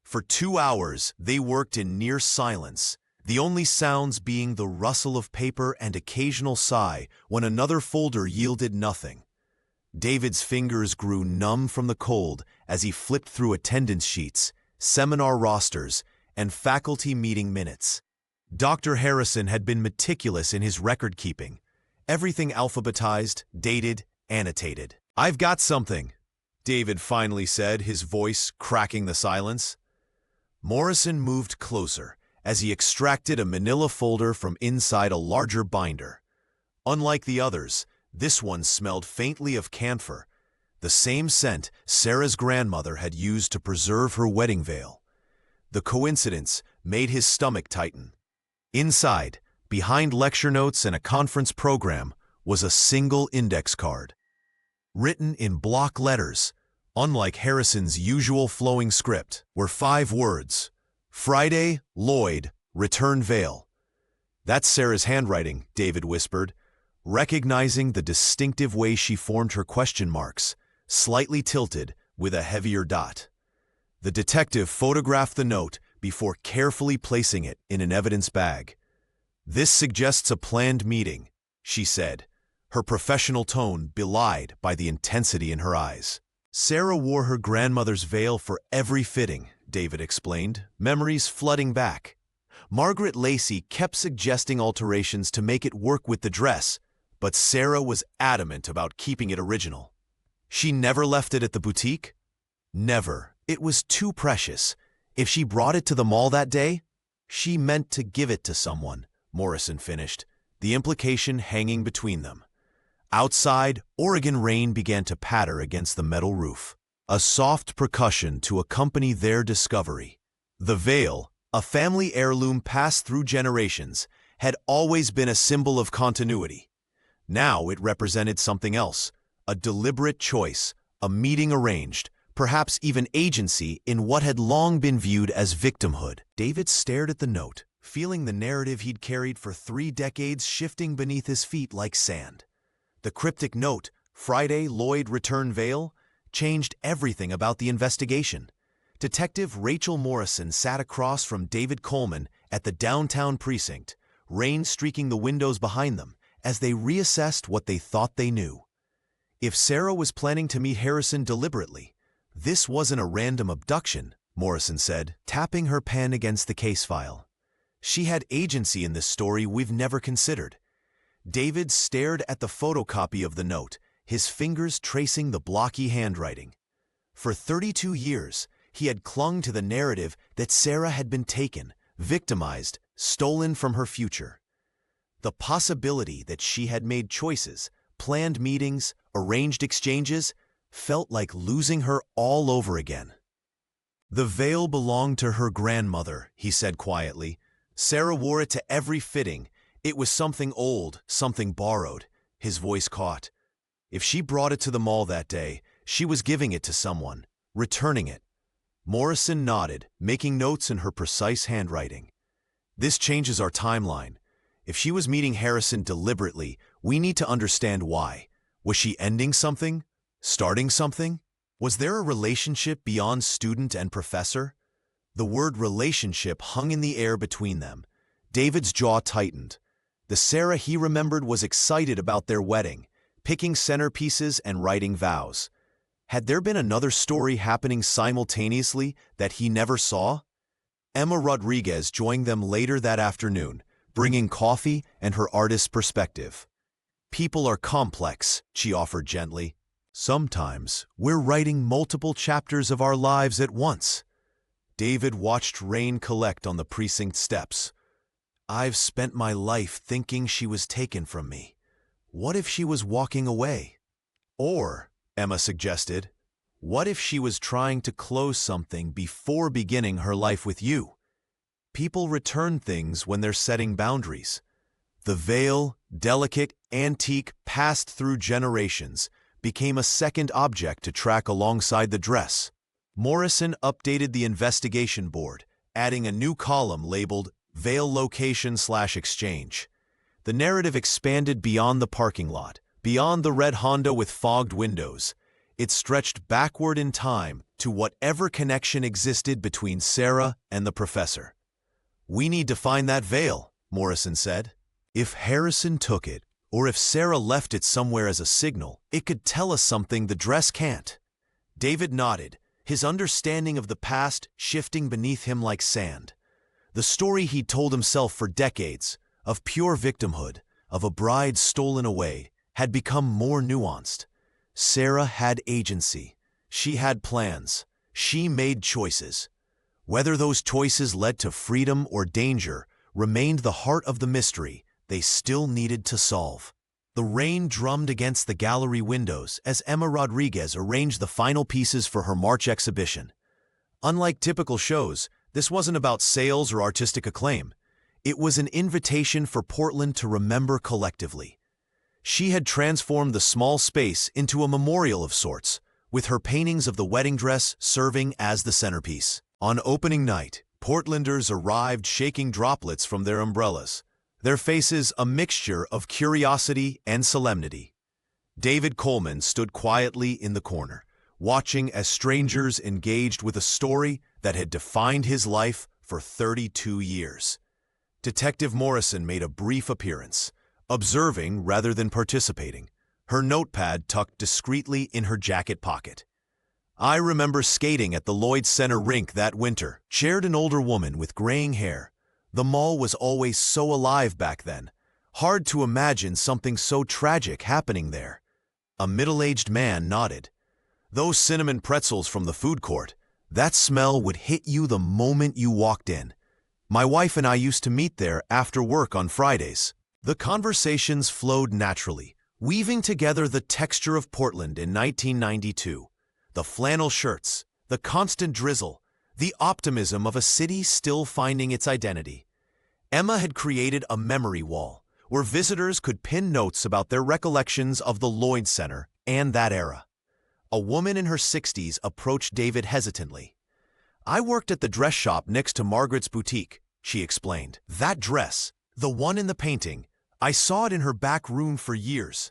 For 2 hours, they worked in near silence, the only sounds being the rustle of paper and occasional sigh when another folder yielded nothing. David's fingers grew numb from the cold as he flipped through attendance sheets, seminar rosters, and faculty meeting minutes. Dr. Harrison had been meticulous in his record-keeping, everything alphabetized, dated, annotated. "I've got something," David finally said, his voice cracking the silence. Morrison moved closer as he extracted a manila folder from inside a larger binder. Unlike the others, this one smelled faintly of camphor, the same scent Sarah's grandmother had used to preserve her wedding veil. The coincidence made his stomach tighten. Inside, behind lecture notes and a conference program, was a single index card. Written in block letters, unlike Harrison's usual flowing script, were 5 words: "Friday, Lloyd, return veil." "That's Sarah's handwriting," David whispered, recognizing the distinctive way she formed her question marks, slightly tilted with a heavier dot. The detective photographed the note before carefully placing it in an evidence bag. "This suggests a planned meeting," she said, her professional tone belied by the intensity in her eyes. Sarah wore her grandmother's veil for every fitting, David explained, memories flooding back. Margaret Lacey kept suggesting alterations to make it work with the dress, but Sarah was adamant about keeping it original. She never left it at the boutique? Never. It was too precious. If she brought it to the mall that day, she meant to give it to someone, Morrison finished, the implication hanging between them. Outside, Oregon rain began to patter against the metal roof, a soft percussion to accompany their discovery. The veil, a family heirloom passed through generations, had always been a symbol of continuity. Now it represented something else, a deliberate choice, a meeting arranged, perhaps even agency in what had long been viewed as victimhood. David stared at the note, feeling the narrative he'd carried for 3 decades shifting beneath his feet like sand. The cryptic note, "Friday, Lloyd return veil," changed everything about the investigation. Detective Rachel Morrison sat across from David Coleman at the downtown precinct, rain streaking the windows behind them as they reassessed what they thought they knew. If Sarah was planning to meet Harrison deliberately, this wasn't a random abduction, Morrison said, tapping her pen against the case file. She had agency in this story we've never considered. David stared at the photocopy of the note, his fingers tracing the blocky handwriting. For 32 years, he had clung to the narrative that Sarah had been taken, victimized, stolen from her future. The possibility that she had made choices, planned meetings, arranged exchanges, felt like losing her all over again. "The veil belonged to her grandmother," he said quietly. "Sarah wore it to every fitting. It was something old, something borrowed." His voice caught. If she brought it to the mall that day, she was giving it to someone, returning it. Morrison nodded, making notes in her precise handwriting. "This changes our timeline. If she was meeting Harrison deliberately, we need to understand why. Was she ending something? Starting something? Was there a relationship beyond student and professor?" The word relationship hung in the air between them. David's jaw tightened. The Sarah he remembered was excited about their wedding, picking centerpieces and writing vows. Had there been another story happening simultaneously that he never saw? Emma Rodriguez joined them later that afternoon, bringing coffee and her artist's perspective. "People are complex," she offered gently. "Sometimes we're writing multiple chapters of our lives at once." David watched rain collect on the precinct steps. "I've spent my life thinking she was taken from me. What if she was walking away? Or," Emma suggested, "what if she was trying to close something before beginning her life with you? People return things when they're setting boundaries." The veil, delicate, antique, passed through generations, became a second object to track alongside the dress. Morrison updated the investigation board, adding a new column labeled "Veil Location/Exchange." The narrative expanded beyond the parking lot, beyond the red Honda with fogged windows. It stretched backward in time to whatever connection existed between Sarah and the professor. "We need to find that veil," Morrison said. "If Harrison took it, or if Sarah left it somewhere as a signal, it could tell us something the dress can't." David nodded, his understanding of the past shifting beneath him like sand. The story he'd told himself for decades, of pure victimhood, of a bride stolen away, had become more nuanced. Sarah had agency. She had plans. She made choices. Whether those choices led to freedom or danger remained the heart of the mystery they still needed to solve. The rain drummed against the gallery windows as Emma Rodriguez arranged the final pieces for her March exhibition. Unlike typical shows, this wasn't about sales or artistic acclaim. It was an invitation for Portland to remember collectively. She had transformed the small space into a memorial of sorts, with her paintings of the wedding dress serving as the centerpiece. On opening night, Portlanders arrived shaking droplets from their umbrellas, their faces a mixture of curiosity and solemnity. David Coleman stood quietly in the corner, watching as strangers engaged with a story that had defined his life for 32 years. Detective Morrison made a brief appearance, observing rather than participating, her notepad tucked discreetly in her jacket pocket. "I remember skating at the Lloyd Center rink that winter," shared an older woman with graying hair. "The mall was always so alive back then. Hard to imagine something so tragic happening there." A middle-aged man nodded. "Those cinnamon pretzels from the food court, that smell would hit you the moment you walked in. My wife and I used to meet there after work on Fridays." The conversations flowed naturally, weaving together the texture of Portland in 1992. The flannel shirts, the constant drizzle, the optimism of a city still finding its identity. Emma had created a memory wall where visitors could pin notes about their recollections of the Lloyd Center and that era. A woman in her 60s approached David hesitantly. "I worked at the dress shop next to Margaret's boutique," she explained. "That dress, the one in the painting, I saw it in her back room for years.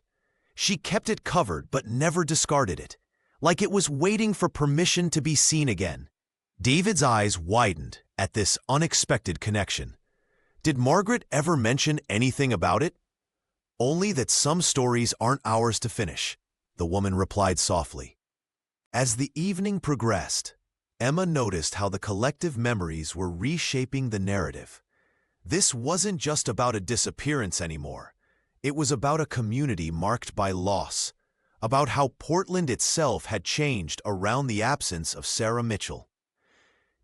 She kept it covered but never discarded it, like it was waiting for permission to be seen again." David's eyes widened at this unexpected connection. "Did Margaret ever mention anything about it?" "Only that some stories aren't ours to finish," the woman replied softly. As the evening progressed, Emma noticed how the collective memories were reshaping the narrative. This wasn't just about a disappearance anymore. It was about a community marked by loss, about how Portland itself had changed around the absence of Sarah Mitchell.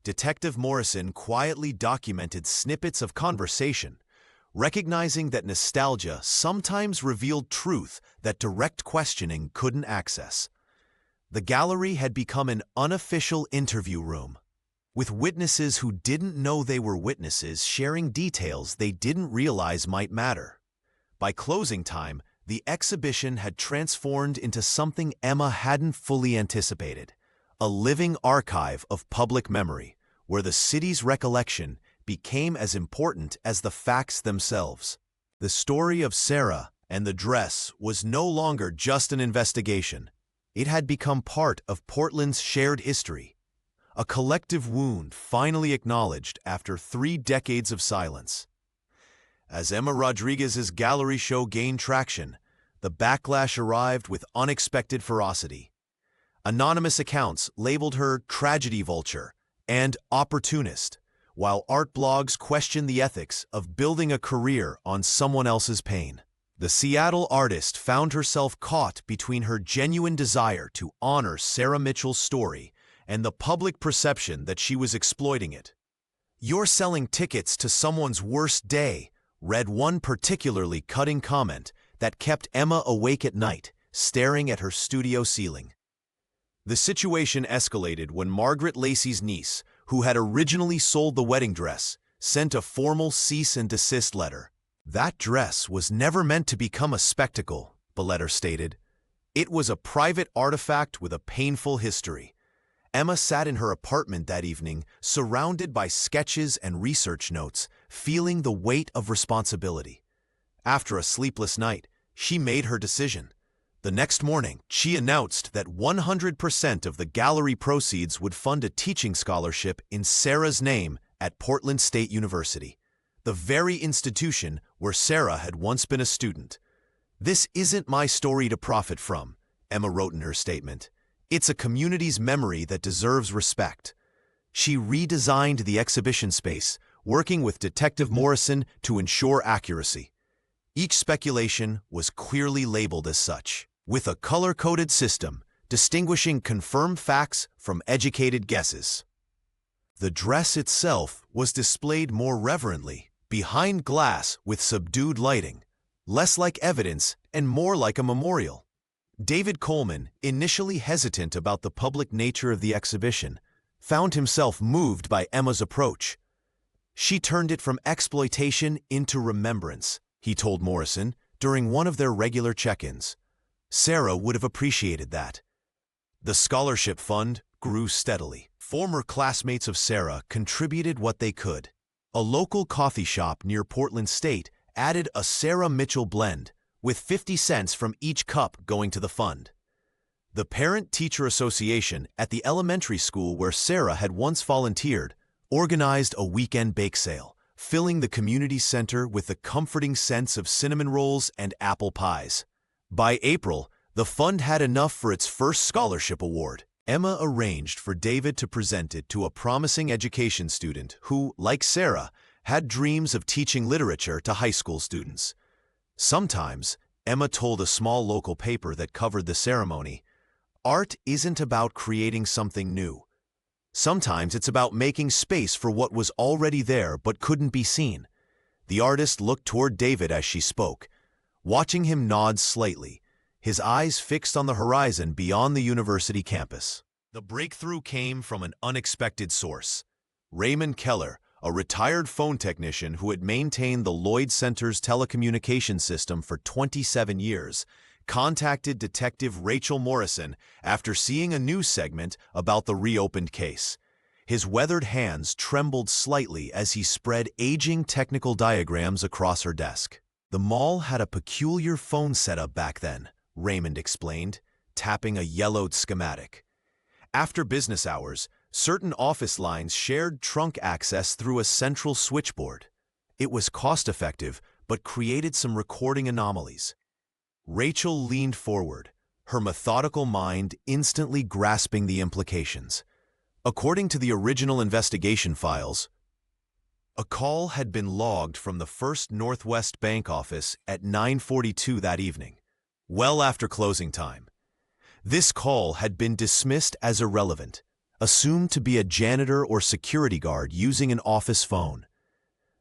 Detective Morrison quietly documented snippets of conversation, recognizing that nostalgia sometimes revealed truth that direct questioning couldn't access. The gallery had become an unofficial interview room, with witnesses who didn't know they were witnesses sharing details they didn't realize might matter. By closing time, the exhibition had transformed into something Emma hadn't fully anticipated, a living archive of public memory, where the city's recollection became as important as the facts themselves. The story of Sarah and the dress was no longer just an investigation. It had become part of Portland's shared history, a collective wound finally acknowledged after 3 decades of silence. As Emma Rodriguez's gallery show gained traction, the backlash arrived with unexpected ferocity. Anonymous accounts labeled her tragedy vulture and opportunist, while art blogs questioned the ethics of building a career on someone else's pain. The Seattle artist found herself caught between her genuine desire to honor Sarah Mitchell's story and the public perception that she was exploiting it. "You're selling tickets to someone's worst day," read one particularly cutting comment that kept Emma awake at night, staring at her studio ceiling. The situation escalated when Margaret Lacey's niece, who had originally sold the wedding dress, sent a formal cease and desist letter. "That dress was never meant to become a spectacle," the letter stated. "It was a private artifact with a painful history." Emma sat in her apartment that evening, surrounded by sketches and research notes, feeling the weight of responsibility. After a sleepless night, she made her decision. The next morning, she announced that 100% of the gallery proceeds would fund a teaching scholarship in Sarah's name at Portland State University, the very institution where Sarah had once been a student. "This isn't my story to profit from," Emma wrote in her statement. "It's a community's memory that deserves respect." She redesigned the exhibition space, working with Detective Morrison to ensure accuracy. Each speculation was clearly labeled as such, with a color-coded system distinguishing confirmed facts from educated guesses. The dress itself was displayed more reverently, behind glass with subdued lighting, less like evidence and more like a memorial. David Coleman, initially hesitant about the public nature of the exhibition, found himself moved by Emma's approach. "She turned it from exploitation into remembrance," he told Morrison during one of their regular check-ins. Sarah would have appreciated that. The scholarship fund grew steadily. Former classmates of Sarah contributed what they could. A local coffee shop near Portland State added a Sarah Mitchell blend, with 50 cents from each cup going to the fund. The Parent-Teacher Association at the elementary school where Sarah had once volunteered organized a weekend bake sale, filling the community center with the comforting sense of cinnamon rolls and apple pies. By April, the fund had enough for its first scholarship award. Emma arranged for David to present it to a promising education student who, like Sarah, had dreams of teaching literature to high school students. Sometimes, Emma told a small local paper that covered the ceremony, "Art isn't about creating something new. Sometimes it's about making space for what was already there but couldn't be seen." The artist looked toward David as she spoke, watching him nod slightly, his eyes fixed on the horizon beyond the university campus. The breakthrough came from an unexpected source. Raymond Keller, a retired phone technician who had maintained the Lloyd Center's telecommunications system for 27 years, contacted Detective Rachel Morrison after seeing a news segment about the reopened case. His weathered hands trembled slightly as he spread aging technical diagrams across her desk. "The mall had a peculiar phone setup back then," Raymond explained, tapping a yellowed schematic. "After business hours, certain office lines shared trunk access through a central switchboard. It was cost-effective, but created some recording anomalies." Rachel leaned forward, her methodical mind instantly grasping the implications. According to the original investigation files, a call had been logged from the First Northwest Bank office at 9:42 that evening, well after closing time. This call had been dismissed as irrelevant, assumed to be a janitor or security guard using an office phone.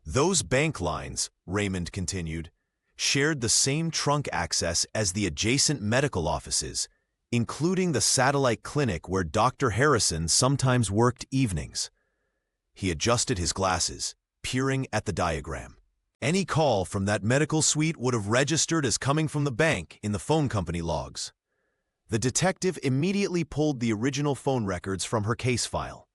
"Those bank lines," Raymond continued, "shared the same trunk access as the adjacent medical offices, including the satellite clinic where Dr. Harrison sometimes worked evenings." He adjusted his glasses, peering at the diagram. Any call from that medical suite would have registered as coming from the bank in the phone company logs. The detective immediately pulled the original phone records from her case file.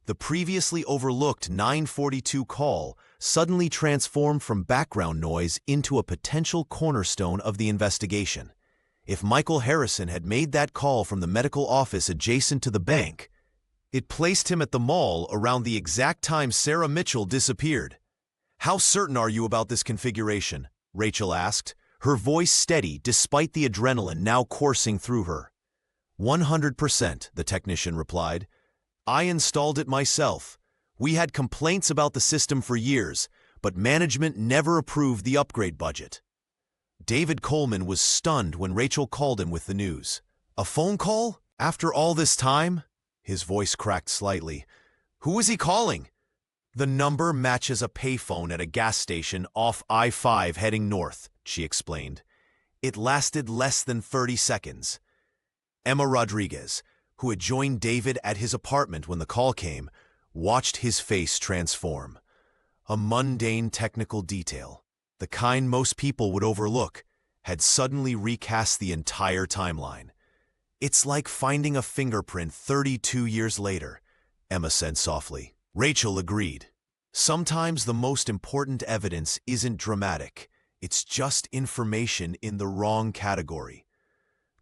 The previously overlooked 9:42 call suddenly transformed from background noise into a potential cornerstone of the investigation. If Michael Harrison had made that call from the medical office adjacent to the bank, it placed him at the mall around the exact time Sarah Mitchell disappeared. "How certain are you about this configuration?" Rachel asked, her voice steady despite the adrenaline now coursing through her. 100%, the technician replied. "I installed it myself. We had complaints about the system for years, but management never approved the upgrade budget." David Coleman was stunned when Rachel called him with the news. "A phone call? After all this time?" His voice cracked slightly. "Who was he calling?" "The number matches a payphone at a gas station off I-5 heading north," she explained. "It lasted less than 30 seconds. Emma Rodriguez, who had joined David at his apartment when the call came, watched his face transform. A mundane technical detail, the kind most people would overlook, had suddenly recast the entire timeline. "It's like finding a fingerprint 32 years later," Emma said softly. Rachel agreed. "Sometimes the most important evidence isn't dramatic. It's just information in the wrong category."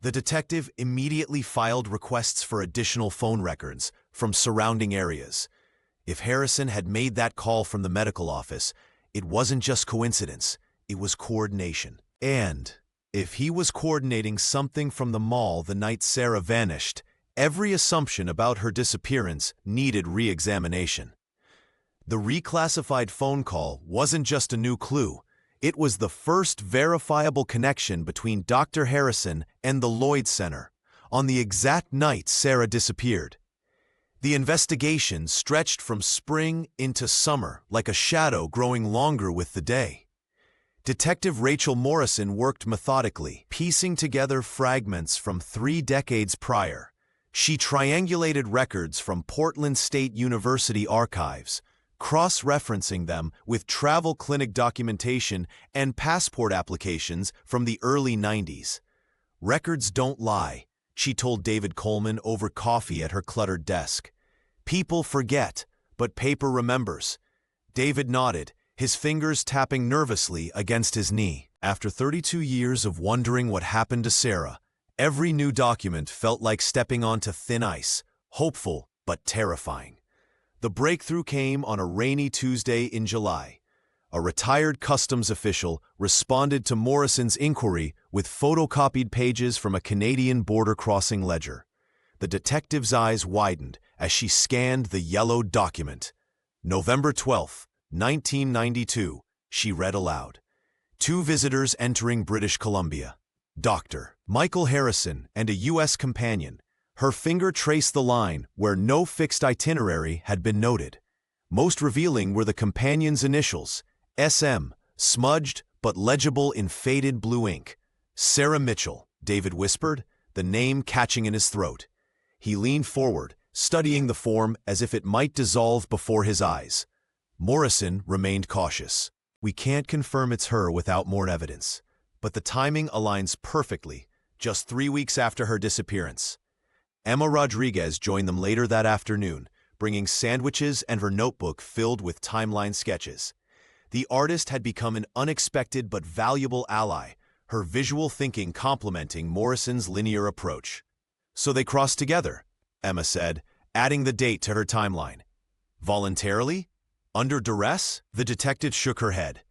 The detective immediately filed requests for additional phone records from surrounding areas. If Harrison had made that call from the medical office, it wasn't just coincidence, it was coordination. And if he was coordinating something from the mall the night Sarah vanished, every assumption about her disappearance needed re-examination. The reclassified phone call wasn't just a new clue. It was the first verifiable connection between Dr. Harrison and the Lloyd Center on the exact night Sarah disappeared. The investigation stretched from spring into summer like a shadow growing longer with the day. Detective Rachel Morrison worked methodically, piecing together fragments from 3 decades prior. She triangulated records from Portland State University archives, cross-referencing them with travel clinic documentation and passport applications from the early 90s. "Records don't lie," she told David Coleman over coffee at her cluttered desk. "People forget, but paper remembers." David nodded, his fingers tapping nervously against his knee. After 32 years of wondering what happened to Sarah, every new document felt like stepping onto thin ice, hopeful but terrifying. The breakthrough came on a rainy Tuesday in July, a retired customs official responded to Morrison's inquiry with photocopied pages from a Canadian border-crossing ledger. The detective's eyes widened as she scanned the yellowed document. November 12, 1992, she read aloud. 2 visitors entering British Columbia. Dr. Michael Harrison and a U.S. companion. Her finger traced the line where no fixed itinerary had been noted. Most revealing were the companion's initials, SM, smudged but legible in faded blue ink. Sarah Mitchell, David whispered, the name catching in his throat. He leaned forward, studying the form as if it might dissolve before his eyes. Morrison remained cautious. We can't confirm it's her without more evidence. But the timing aligns perfectly, just 3 weeks after her disappearance. Emma Rodriguez joined them later that afternoon, bringing sandwiches and her notebook filled with timeline sketches. The artist had become an unexpected but valuable ally, her visual thinking complementing Morrison's linear approach. So they crossed together, Emma said, adding the date to her timeline. Voluntarily? Under duress? The detective shook her head.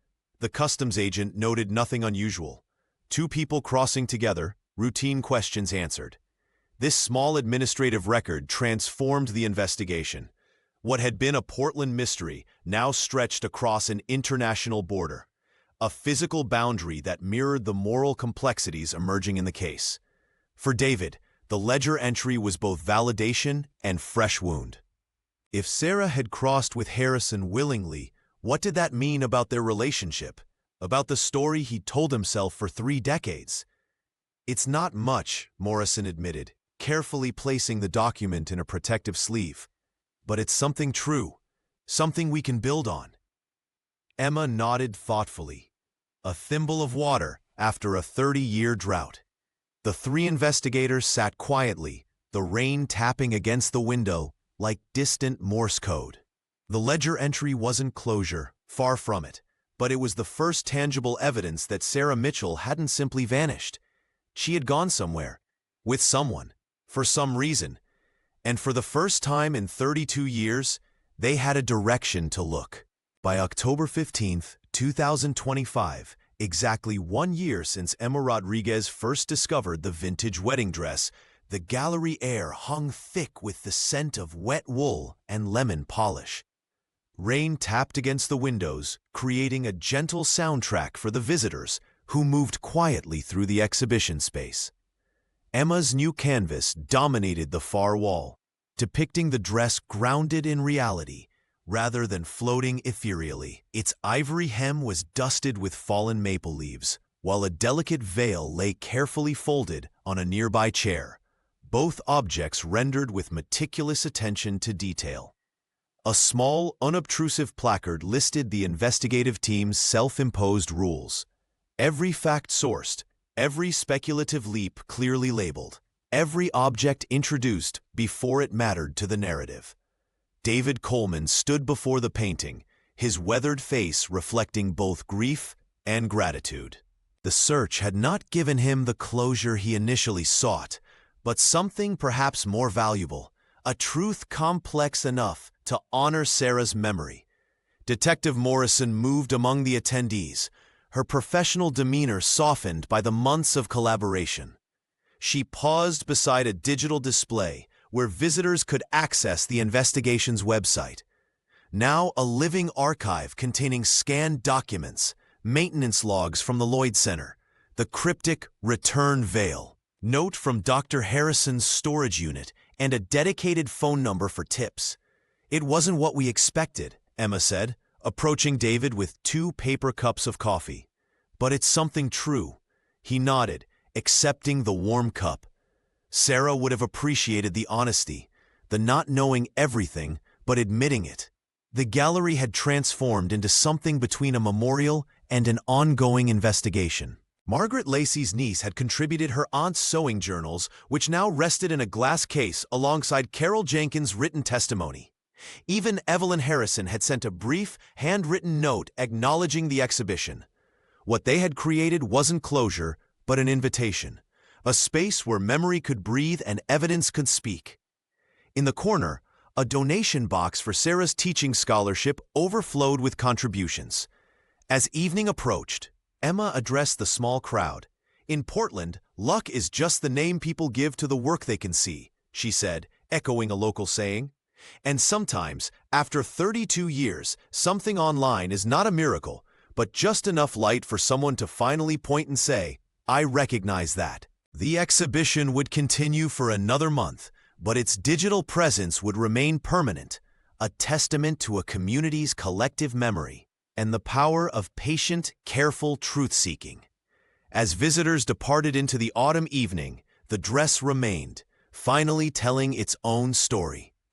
The customs agent noted nothing unusual. 2 people crossing together, routine questions answered. This small administrative record transformed the investigation. What had been a Portland mystery now stretched across an international border, a physical boundary that mirrored the moral complexities emerging in the case. For David, the ledger entry was both validation and fresh wound. If Sarah had crossed with Harrison willingly, what did that mean about their relationship, about the story he'd told himself for 3 decades? It's not much, Morrison admitted, carefully placing the document in a protective sleeve. But it's something true, something we can build on. Emma nodded thoughtfully. A thimble of water after a 30-year drought. The 3 investigators sat quietly, the rain tapping against the window like distant Morse code. The ledger entry wasn't closure, far from it, but it was the first tangible evidence that Sarah Mitchell hadn't simply vanished. She had gone somewhere, with someone, for some reason, and for the first time in 32 years, they had a direction to look. By October 15, 2025, exactly 1 year since Emma Rodriguez first discovered the vintage wedding dress, the gallery air hung thick with the scent of wet wool and lemon polish. Rain tapped against the windows, creating a gentle soundtrack for the visitors who moved quietly through the exhibition space. Emma's new canvas dominated the far wall, depicting the dress grounded in reality rather than floating ethereally. Its ivory hem was dusted with fallen maple leaves, while a delicate veil lay carefully folded on a nearby chair, both objects rendered with meticulous attention to detail. A small, unobtrusive placard listed the investigative team's self-imposed rules. Every fact sourced, every speculative leap clearly labeled, every object introduced before it mattered to the narrative. David Coleman stood before the painting, his weathered face reflecting both grief and gratitude. The search had not given him the closure he initially sought, but something perhaps more valuable, a truth complex enough to honor Sarah's memory. Detective Morrison moved among the attendees, her professional demeanor softened by the months of collaboration. She paused beside a digital display where visitors could access the investigation's website. Now a living archive containing scanned documents, maintenance logs from the Lloyd Center, the cryptic return veil, note from Dr. Harrison's storage unit, and a dedicated phone number for tips. It wasn't what we expected, Emma said, approaching David with 2 paper cups of coffee. But it's something true. He nodded, accepting the warm cup. Sarah would have appreciated the honesty, the not knowing everything, but admitting it. The gallery had transformed into something between a memorial and an ongoing investigation. Margaret Lacey's niece had contributed her aunt's sewing journals, which now rested in a glass case alongside Carol Jenkins' written testimony. Even Evelyn Harrison had sent a brief, handwritten note acknowledging the exhibition. What they had created wasn't closure, but an invitation, a space where memory could breathe and evidence could speak. In the corner, a donation box for Sarah's teaching scholarship overflowed with contributions. As evening approached, Emma addressed the small crowd. In Portland, luck is just the name people give to the work they can see, she said, echoing a local saying. And sometimes, after 32 years, something online is not a miracle, but just enough light for someone to finally point and say, I recognize that. The exhibition would continue for another month, but its digital presence would remain permanent, a testament to a community's collective memory and the power of patient, careful truth-seeking. As visitors departed into the autumn evening, the dress remained, finally telling its own story.